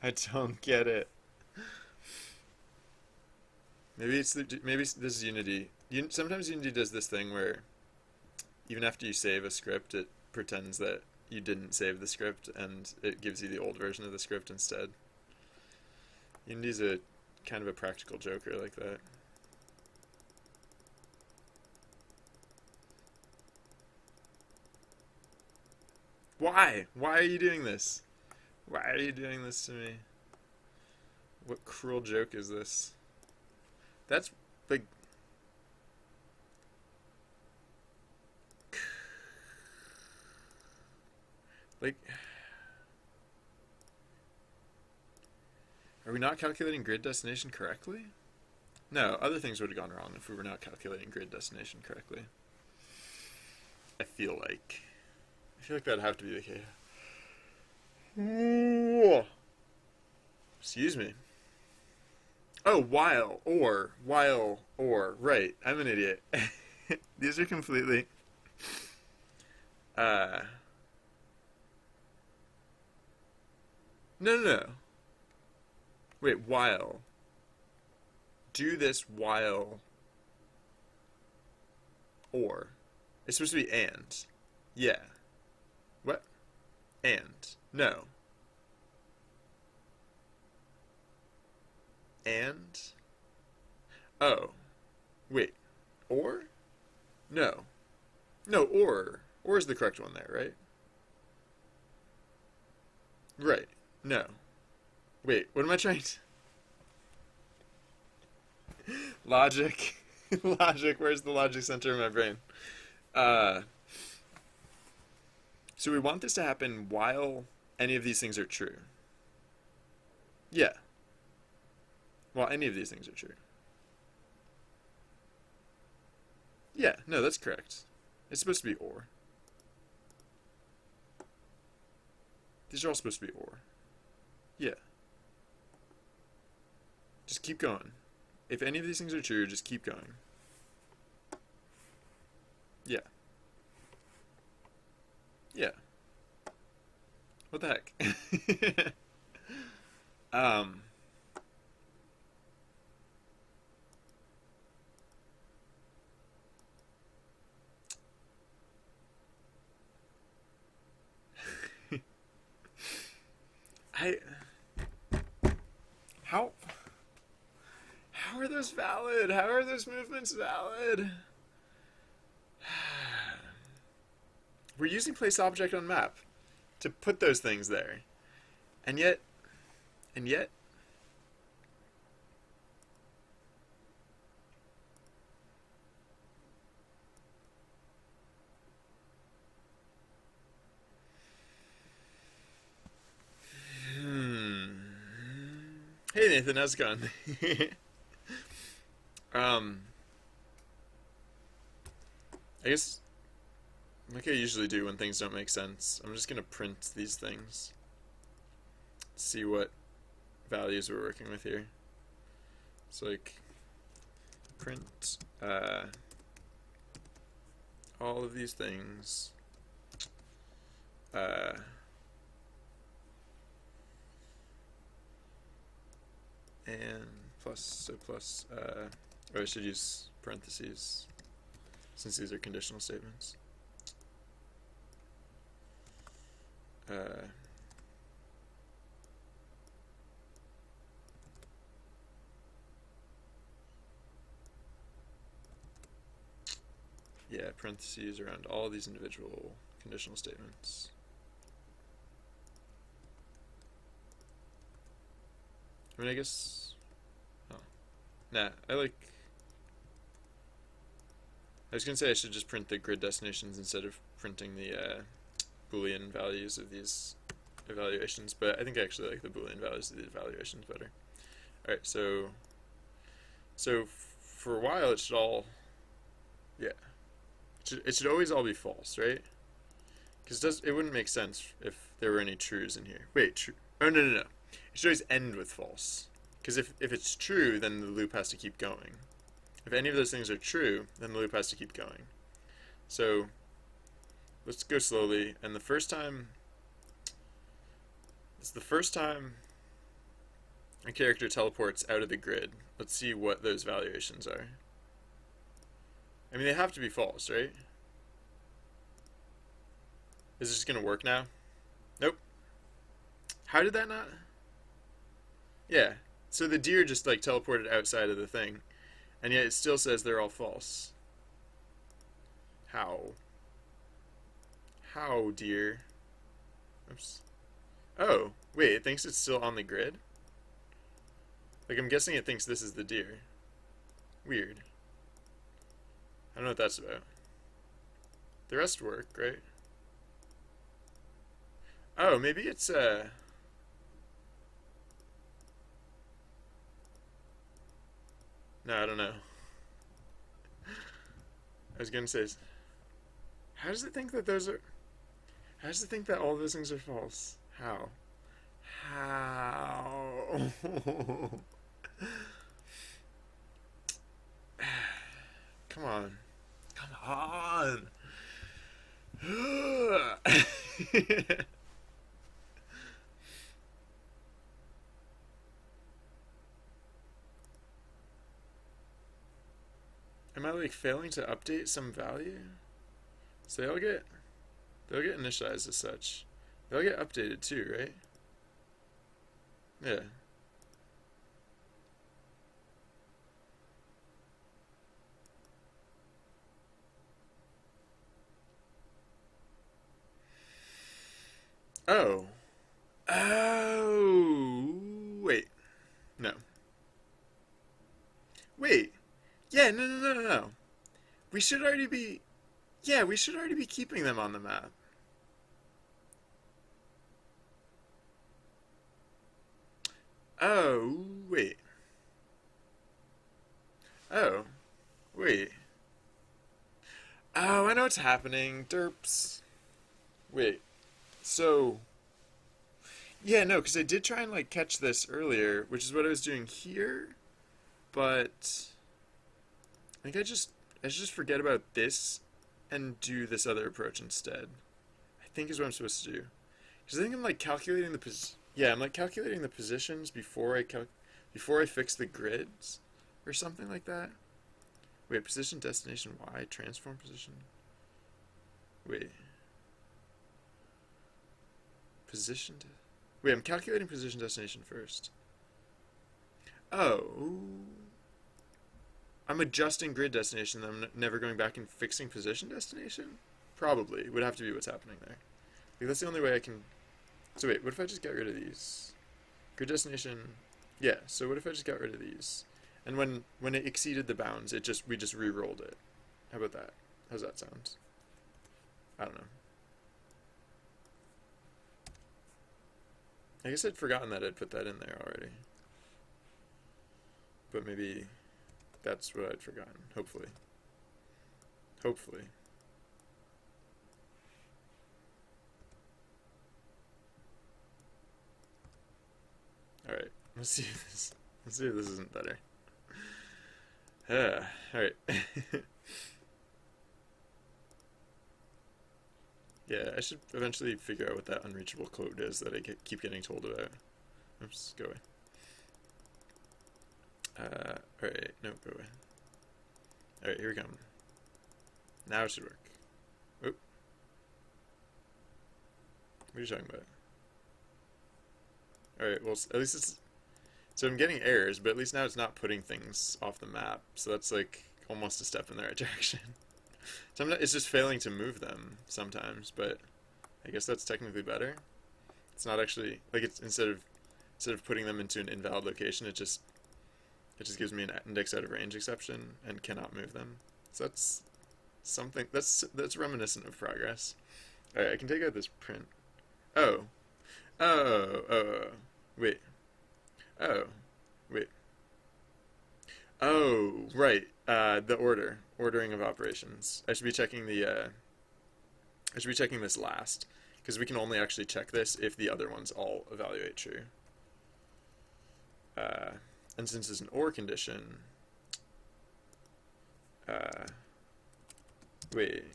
I don't get it. Maybe this is Unity. Sometimes Unity does this thing where even after you save a script, it pretends that you didn't save the script and it gives you the old version of the script instead. Unity's a kind of a practical joker like that. Why? Why are you doing this? Why are you doing this to me? What cruel joke is this? That's like... Like... Are we not calculating grid destination correctly? No, other things would have gone wrong if we were not calculating grid destination correctly. I feel like that'd have to be the case. Excuse me. Oh, while, or, right. I'm an idiot. These are completely... No. Wait, while. Do this while, or. It's supposed to be and. Yeah. What? And. No. And? Oh. Wait. Or? No. No, or. Or is the correct one there, right? Right. No. Wait, what am I trying to... Logic. Logic, where's the logic center of my brain? So we want this to happen while any of these things are true. Yeah. While any of these things are true. Yeah, no, that's correct. It's supposed to be or. These are all supposed to be or. Yeah. Just keep going. If any of these things are true, just keep going. Yeah. Yeah. What the heck? um... How are those valid? How are those movements valid? We're using place object on map to put those things there. And yet, Nathan, how's it going? um, I guess like I usually do when things don't make sense, I'm just gonna print these things. See what values we're working with here. So like print all of these things. And plus, or I should use parentheses since these are conditional statements. Yeah, parentheses around all these individual conditional statements. I mean, I guess... Oh. Nah, I was gonna say I should just print the grid destinations instead of printing the Boolean values of these evaluations, but I think I actually like the Boolean values of the evaluations better. Alright, so for a while it should all... Yeah. It should always all be false, right? Because it wouldn't make sense if there were any trues in here. Wait, true. Oh, no. It should always end with false. Because if it's true, then the loop has to keep going. If any of those things are true, then the loop has to keep going. So let's go slowly. And it's the first time a character teleports out of the grid. Let's see what those valuations are. I mean, they have to be false, right? Is this just going to work now? Nope. How did that not? Yeah. So the deer just like teleported outside of the thing, and yet it still says they're all false. How? How, deer? Oops. Oh, wait, it thinks it's still on the grid? Like, I'm guessing it thinks this is the deer. Weird. I don't know what that's about. The rest work, right? Oh, maybe it's, No, I don't know. I was gonna say, how does it think that those are... How does it think that all those things are false? How? How? Come on. Come on! Am I like failing to update some value? So they'll get initialized as such. They'll get updated too, right? Yeah. Oh. Oh. Wait. No. Wait. Yeah, no. We should already be... Yeah, we should already be keeping them on the map. Oh, wait. Oh, wait. Oh, I know what's happening. Derps. Wait. So... Yeah, no, because I did try and, like, catch this earlier, which is what I was doing here, but... I think I should just forget about this and do this other approach instead. I think is what I'm supposed to do. Because I think I'm like calculating I'm like calculating the positions before I fix the grids or something like that. Wait, position, destination, Y, transform position. Wait. Wait, I'm calculating position, destination first. Oh. I'm adjusting grid destination, then I'm never going back and fixing position destination? Probably. Would have to be what's happening there. Like, that's the only way I can... So wait, what if I just get rid of these? Grid destination... Yeah, so what if I just got rid of these? And when it exceeded the bounds, we just re-rolled it. How about that? How's that sound? I don't know. I guess I'd forgotten that I'd put that in there already. but maybe that's what I'd forgotten. Hopefully. Hopefully. Alright, let's see if this isn't better. Alright. Yeah, I should eventually figure out what that unreachable code is that I keep getting told about. Oops, go away. Alright, no, go away. Alright, here we come. Now it should work. Oop. What are you talking about? Alright, well, at least it's... So I'm getting errors, but at least now it's not putting things off the map. So that's like almost a step in the right direction. Sometimes it's just failing to move them sometimes, but I guess that's technically better. It's not actually like it's instead of putting them into an invalid location, it just gives me an index out of range exception and cannot move them. So that's something that's reminiscent of progress. All right, I can take out this print. Oh, wait. Oh, wait. Oh, right. The ordering of operations. I should be checking this last, because we can only actually check this if the other ones all evaluate true. And since it's an OR condition, wait.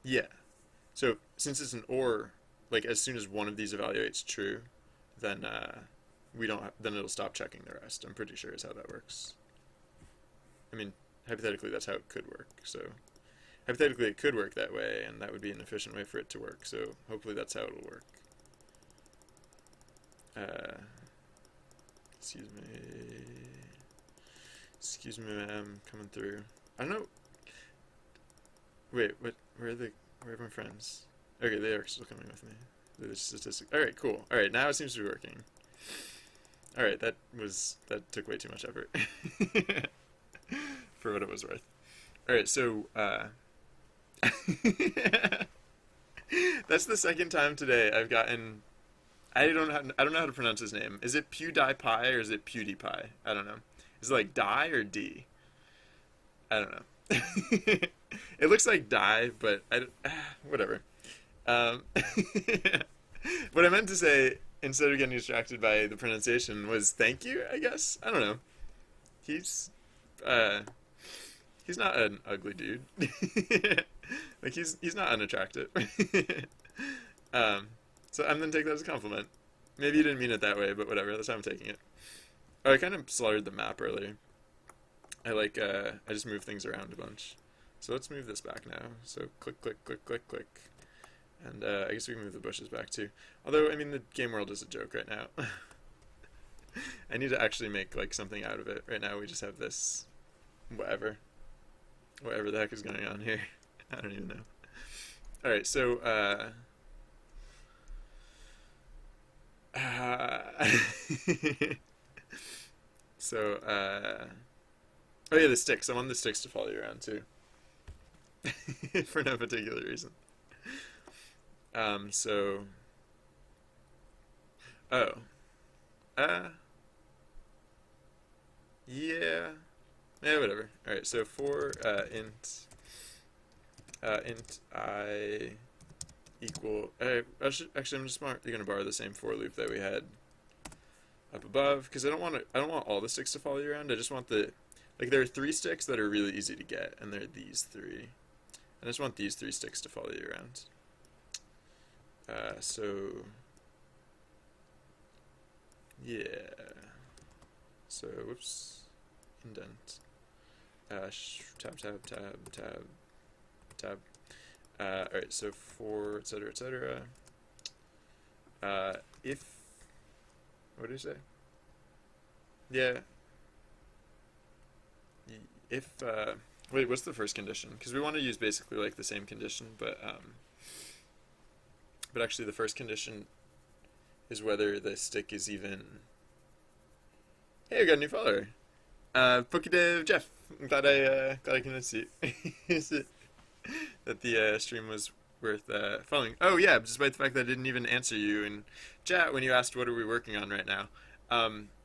Yeah. So since it's an OR, like as soon as one of these evaluates true, then then it'll stop checking the rest. I'm pretty sure is how that works. I mean, hypothetically, that's how it could work. So hypothetically, it could work that way, and that would be an efficient way for it to work. So hopefully that's how it'll work. Excuse me, ma'am, coming through. I don't know. Wait, what? Where are my friends? Okay, they are still coming with me. They're the statistics. All right, cool. All right, now it seems to be working. All right, that took way too much effort for what it was worth. All right, so that's the second time today I've gotten. I don't know how to pronounce his name. Is it PewDiePie or is it PewDiePie? I don't know. Is it like Die or D? I don't know. It looks like Die, but whatever. What I meant to say, instead of getting distracted by the pronunciation, was thank you, I guess. I don't know. He's not an ugly dude. Like he's not unattractive. So I'm gonna take that as a compliment. Maybe you didn't mean it that way, but whatever. That's how I'm taking it. Oh, I kind of slaughtered the map earlier. I just moved things around a bunch. So let's move this back now. So click, click, click, click, click. And I guess we can move the bushes back too. Although, I mean, the game world is a joke right now. I need to actually make like something out of it. Right now we just have this whatever the heck is going on here. I don't even know. Alright, so oh yeah, the sticks. I want the sticks to follow you around too. For no particular reason. So oh. Yeah. Yeah, whatever. Alright, so for int I equal actually I'm just you're gonna borrow the same for loop that we had up above, because I don't want all the sticks to follow you around. I just want there are 3 sticks that are really easy to get, and they're these 3. And I just want these 3 sticks to follow you around. So yeah. So whoops. Indent. Tab. Alright, so for etc. If what do you say? Yeah. If wait, what's the first condition? Because we want to use basically like the same condition, but actually the first condition is whether the stick is even. Hey, we got a new follower. Pokedev Jeff. I'm glad I convinced you that the stream was worth following. Oh yeah, despite the fact that I didn't even answer you in chat when you asked what are we working on right now.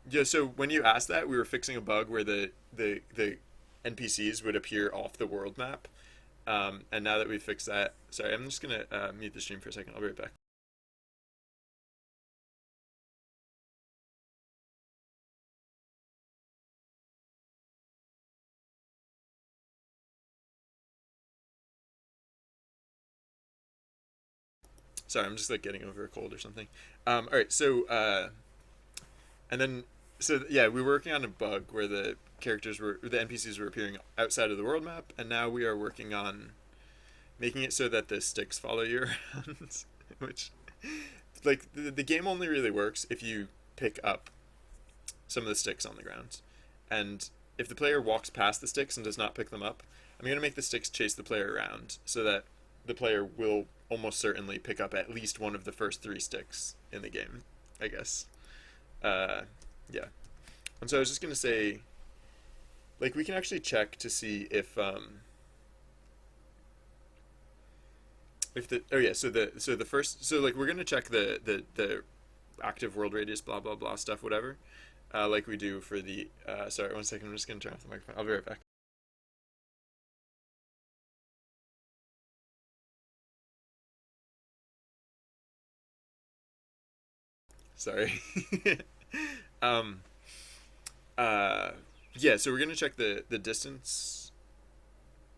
Yeah, so when you asked that, we were fixing a bug where the NPCs would appear off the world map. And now that we fixed that, sorry, I'm just gonna mute the stream for a second. I'll be right back. Sorry, I'm just like getting over a cold or something. All right, so and then so yeah, we were working on a bug where the NPCs were appearing outside of the world map, and now we are working on making it so that the sticks follow you around, which like the game only really works if you pick up some of the sticks on the ground, and if the player walks past the sticks and does not pick them up, I'm gonna make the sticks chase the player around so that the player will almost certainly pick up at least one of the first three sticks in the game, I guess. Uh, yeah. And so I was just gonna say, like, we can actually check to see if the oh yeah, so the first, so like we're gonna check the active world radius blah blah blah stuff, whatever, like we do for the sorry, one second, I'm just gonna turn off the microphone. I'll be right back. Sorry. um uh yeah, so we're gonna check the distance,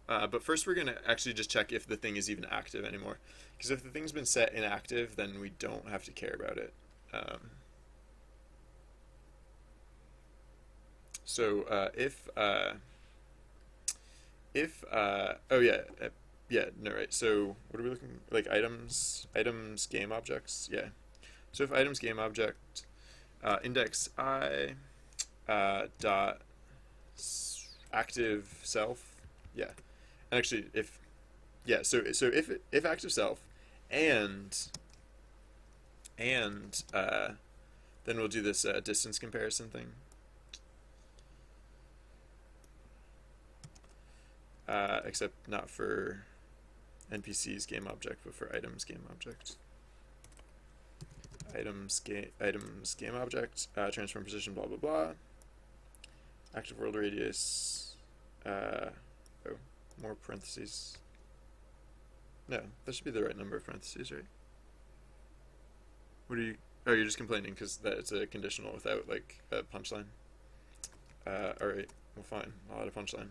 but first we're gonna actually just check if the thing is even active anymore, because if the thing's been set inactive, then we don't have to care about it. So if oh yeah, yeah, no, right, so what are we looking, like, items game objects, yeah. So if items game object index I dot active self, yeah, and actually if yeah, so if active self and and then we'll do this distance comparison thing. Except not for NPCs game object, but for items game object. Items game object, transform position, blah blah blah. Active world radius. Oh, more parentheses. No, that should be the right number of parentheses, right? What are you? Oh, you're just complaining because that it's a conditional without like a punchline. All right, well fine. I'll add a punchline.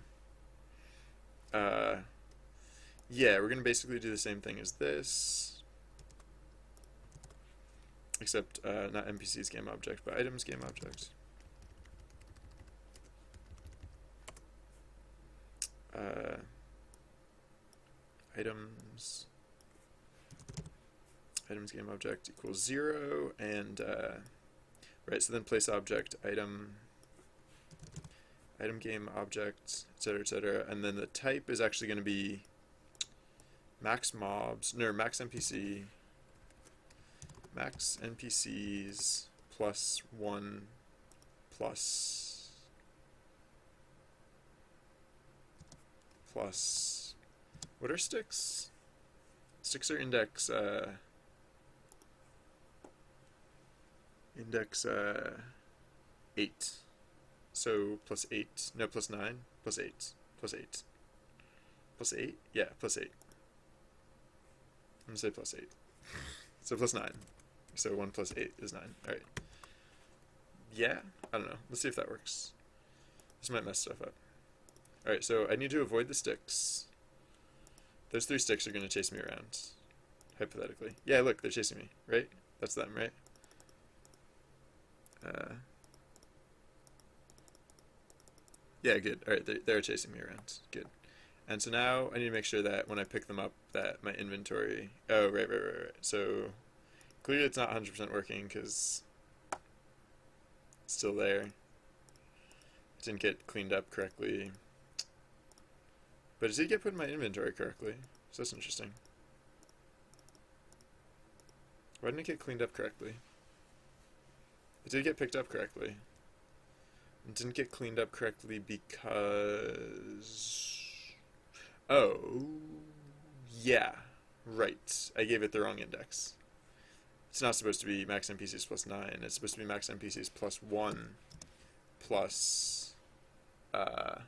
Yeah, we're gonna basically do the same thing as this, except not NPCs game object, but items game object. Items game object equals 0, and right, so then place object item game object, etc., and then the type is actually going to be max NPCs plus 1 plus what are sticks? Sticks are index 8. So plus 8, no, plus 9, plus 8, plus 8. Plus 8? Yeah, plus 8. I'm gonna say plus 8. So plus 9. So 1 plus 8 is 9. Alright. Yeah? I don't know. Let's see if that works. This might mess stuff up. Alright, so I need to avoid the sticks. Those 3 sticks are gonna chase me around. Hypothetically. Yeah, look, they're chasing me, right? That's them, right? Yeah, good. Alright, they're chasing me around. Good. And so now I need to make sure that when I pick them up that my inventory... Oh, right. So clearly it's not 100% working because it's still there. It didn't get cleaned up correctly. But it did get put in my inventory correctly. So that's interesting. Why didn't it get cleaned up correctly? It did get picked up correctly. It didn't get cleaned up correctly because... Oh, yeah, right. I gave it the wrong index. It's not supposed to be max NPCs plus 9. It's supposed to be max NPCs plus 1 plus I.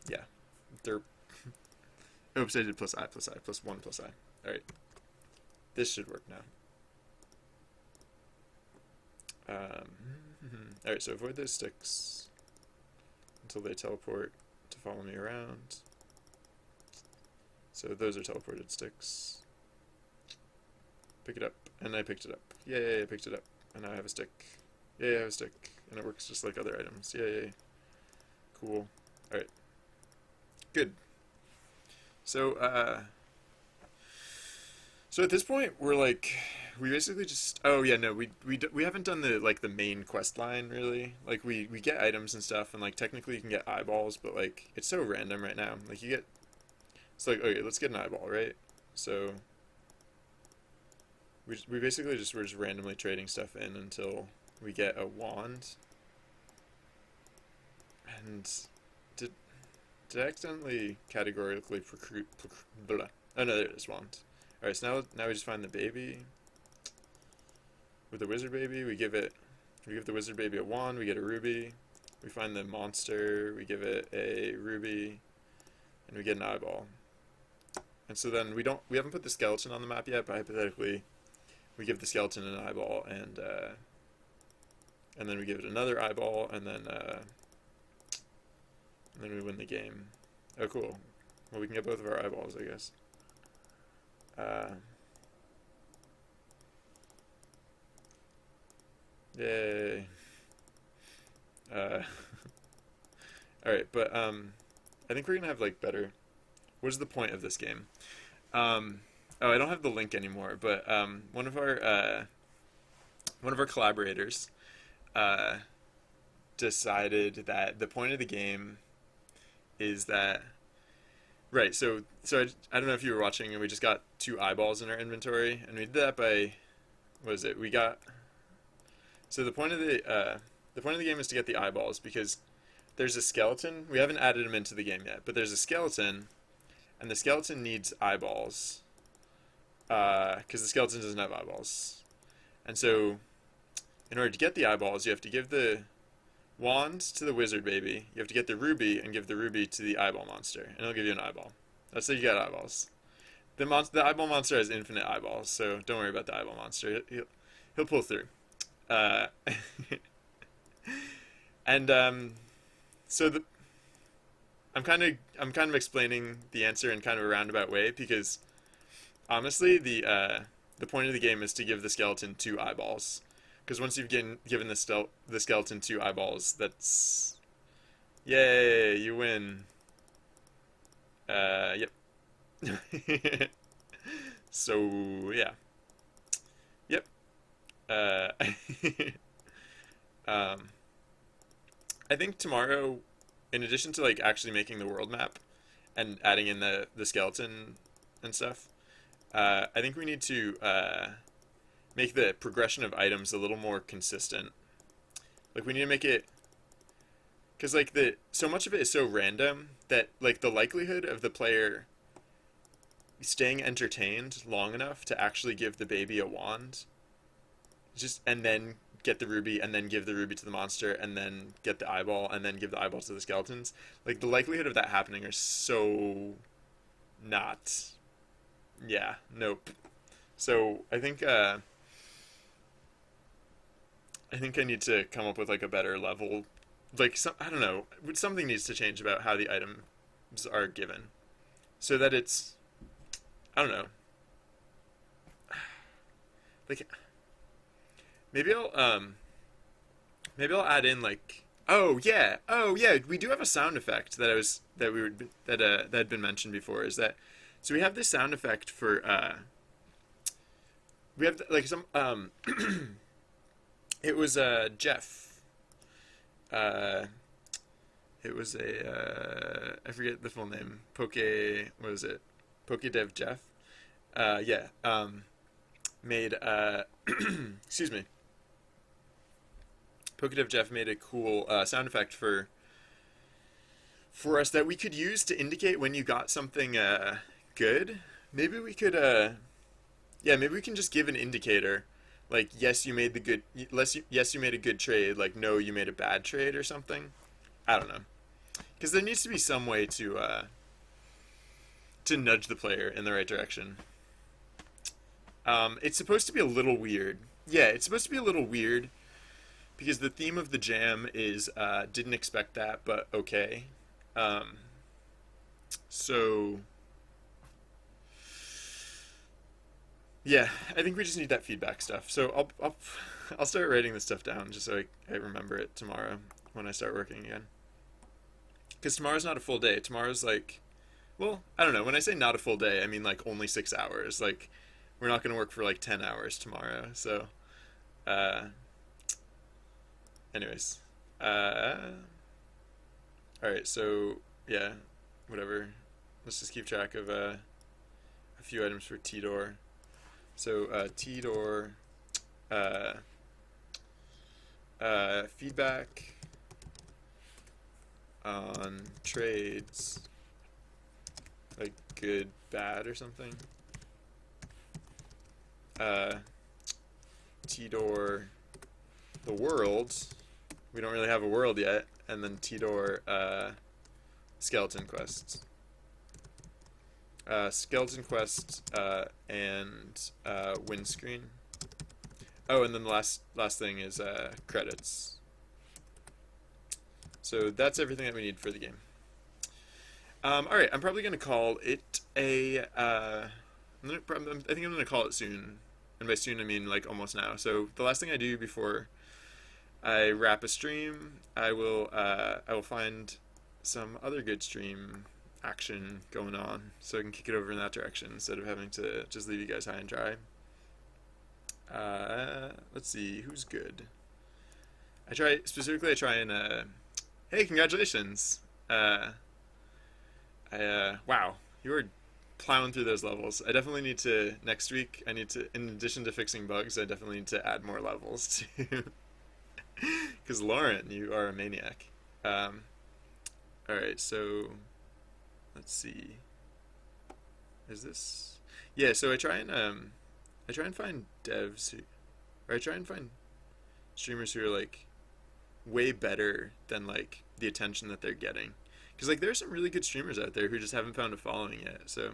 Yeah. They're oops, I did plus I plus 1 plus I. Alright. This should work now. Alright, so avoid those sticks until they teleport to follow me around. So those are teleported sticks. Pick it up, and I picked it up. Yay, I picked it up. And now I have a stick. Yay, I have a stick. And it works just like other items. Yay. Cool. Alright. Good. So, so at this point, we're like, we basically just, oh yeah, no, we haven't done the main quest line, really. Like, we get items and stuff, and, like, technically you can get eyeballs, but, like, it's so random right now. Like, you get, it's like, okay, let's get an eyeball, right? So, we basically we're just randomly trading stuff in until we get a wand. And did I accidentally categorically blah. Oh no, there it is, wand. Alright, so now we just find the baby. With the wizard baby, we give the wizard baby a wand, we get a ruby. We find the monster, we give it a ruby, and we get an eyeball. And so then we haven't put the skeleton on the map yet, but hypothetically we give the skeleton an eyeball, and then we give it another eyeball, and then we win the game. Oh, cool. Well, we can get both of our eyeballs, I guess. Yay. Alright, but, I think we're gonna have, like, better... What is the point of this game? Oh, I don't have the link anymore, but, one of our collaborators, decided that the point of the game is that... Right, so I don't know if you were watching, and we just got 2 eyeballs in our inventory, and we did that by... What is it? We got... So the point of the game is to get the eyeballs, because there's a skeleton. We haven't added him into the game yet, but there's a skeleton, and the skeleton needs eyeballs, because the skeleton doesn't have eyeballs. And so, in order to get the eyeballs, you have to give the wand to the wizard baby, you have to get the ruby, and give the ruby to the eyeball monster, and it'll give you an eyeball. That's how you get eyeballs. The eyeball monster has infinite eyeballs, so don't worry about the eyeball monster. He'll pull through. So I'm kind of explaining the answer in kind of a roundabout way, because honestly the point of the game is to give the skeleton 2 eyeballs, because once you've given the skeleton 2 eyeballs, that's yay, you win. Yep. So yeah. Yep. I think tomorrow, in addition to like actually making the world map and adding in the skeleton and stuff, I think we need to make the progression of items a little more consistent. Like, we need to make it, because like so much of it is so random that like the likelihood of the player staying entertained long enough to actually give the baby a wand, and then get the ruby, and then give the ruby to the monster, and then get the eyeball, and then give the eyeball to the skeletons. Like, the likelihood of that happening are so not. Yeah, nope. So I think I need to come up with like a better level. Like, I don't know. Something needs to change about how the items are given, so that it's, I don't know. Like, maybe I'll add in like, oh yeah, we do have a sound effect that had been mentioned before. Is that, so we have this sound effect for we have like some it was Jeff, it was I forget the full name, what was it, Pokedev Jeff, yeah, made excuse me, Pokedev Jeff made a cool sound effect for us that we could use to indicate when you got something good. Maybe we could, yeah, maybe we can just give an indicator, like yes, you made the good, yes, you made a good trade, like no, you made a bad trade or something. I don't know, because there needs to be some way to nudge the player in the right direction. It's supposed to be a little weird. Yeah, it's supposed to be a little weird because the theme of the jam is didn't expect that, but okay. Um, so yeah, I think we just need that feedback stuff. So I'll start writing this stuff down just so I remember it tomorrow when I start working again. Because tomorrow's not a full day. Tomorrow's like, well, I don't know. When I say not a full day, I mean like only 6 hours. Like we're not going to work for like 10 hours tomorrow. So, uh, anyways, all right. So yeah, whatever. Let's just keep track of a few items for Tidor. So Tidor, uh, feedback on trades, like good, bad, or something. Tidor, the world. We don't really have a world yet, and then Tidor, skeleton quests. Skeleton quest and windscreen. Oh, and then the last thing is credits. So that's everything that we need for the game. All right, I'm probably gonna call it a. I think I'm gonna call it soon, and by soon I mean like almost now. So the last thing I do before I wrap a stream, I will find some other good stream action going on so I can kick it over in that direction instead of having to just leave you guys high and dry. Let's see who's good. I try and hey, congratulations. Wow, you were plowing through those levels. I definitely need to next week. I need to, in addition to fixing bugs, I definitely need to add more levels too. Because Lauren, you are a maniac. All right, so let's see. Is this? Yeah, so I try and find devs who, or I try and find streamers who are like way better than like the attention that they're getting. Because like there are some really good streamers out there who just haven't found a following yet. So,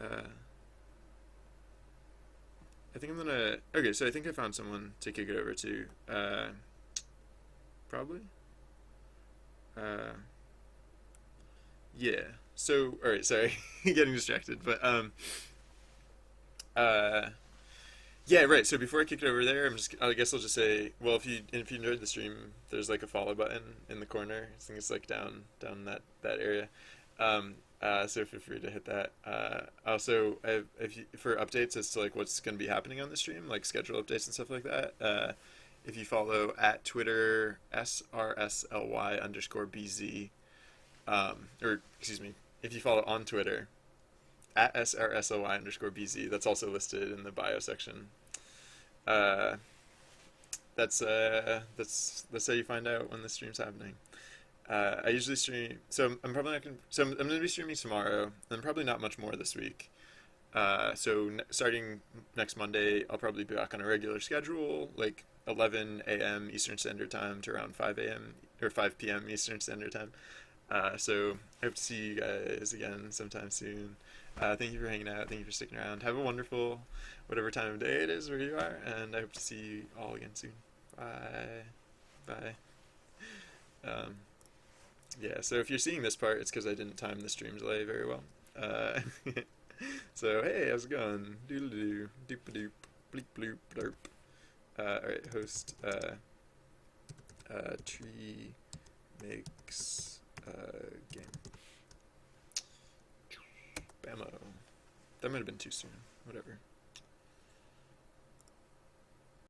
I think I'm gonna. Okay, so I think I found someone to kick it over to. Probably. Uh, yeah. So, all right. Sorry, getting distracted. But uh, yeah, right. So before I kick it over there, I guess I'll just say, well, if you enjoyed the stream, there's like a follow button in the corner. I think it's like down that area. So feel free to hit that. Also, for updates as to like what's going to be happening on the stream, like schedule updates and stuff like that. If you follow at Twitter srsly_bz, or excuse me, if you follow on Twitter at srsly_bz, that's also listed in the bio section. That's how you find out when the stream's happening. I usually stream, so I'm probably not gonna. So I'm gonna be streaming tomorrow, and probably not much more this week. Starting next Monday, I'll probably be back on a regular schedule, like 11 a.m. Eastern Standard Time to around 5 a.m. or 5 p.m. Eastern Standard Time. So I hope to see you guys again sometime soon. Thank you for hanging out. Thank you for sticking around. Have a wonderful, whatever time of day it is where you are, and I hope to see you all again soon. Bye. Bye. Yeah, so if you're seeing this part, it's because I didn't time the stream delay very well. So, hey, how's it going? Doodle-doo, doop-a-doop, bleep-bloop, blurp. Alright, host, tree makes, game. Bammo. That might have been too soon. Whatever.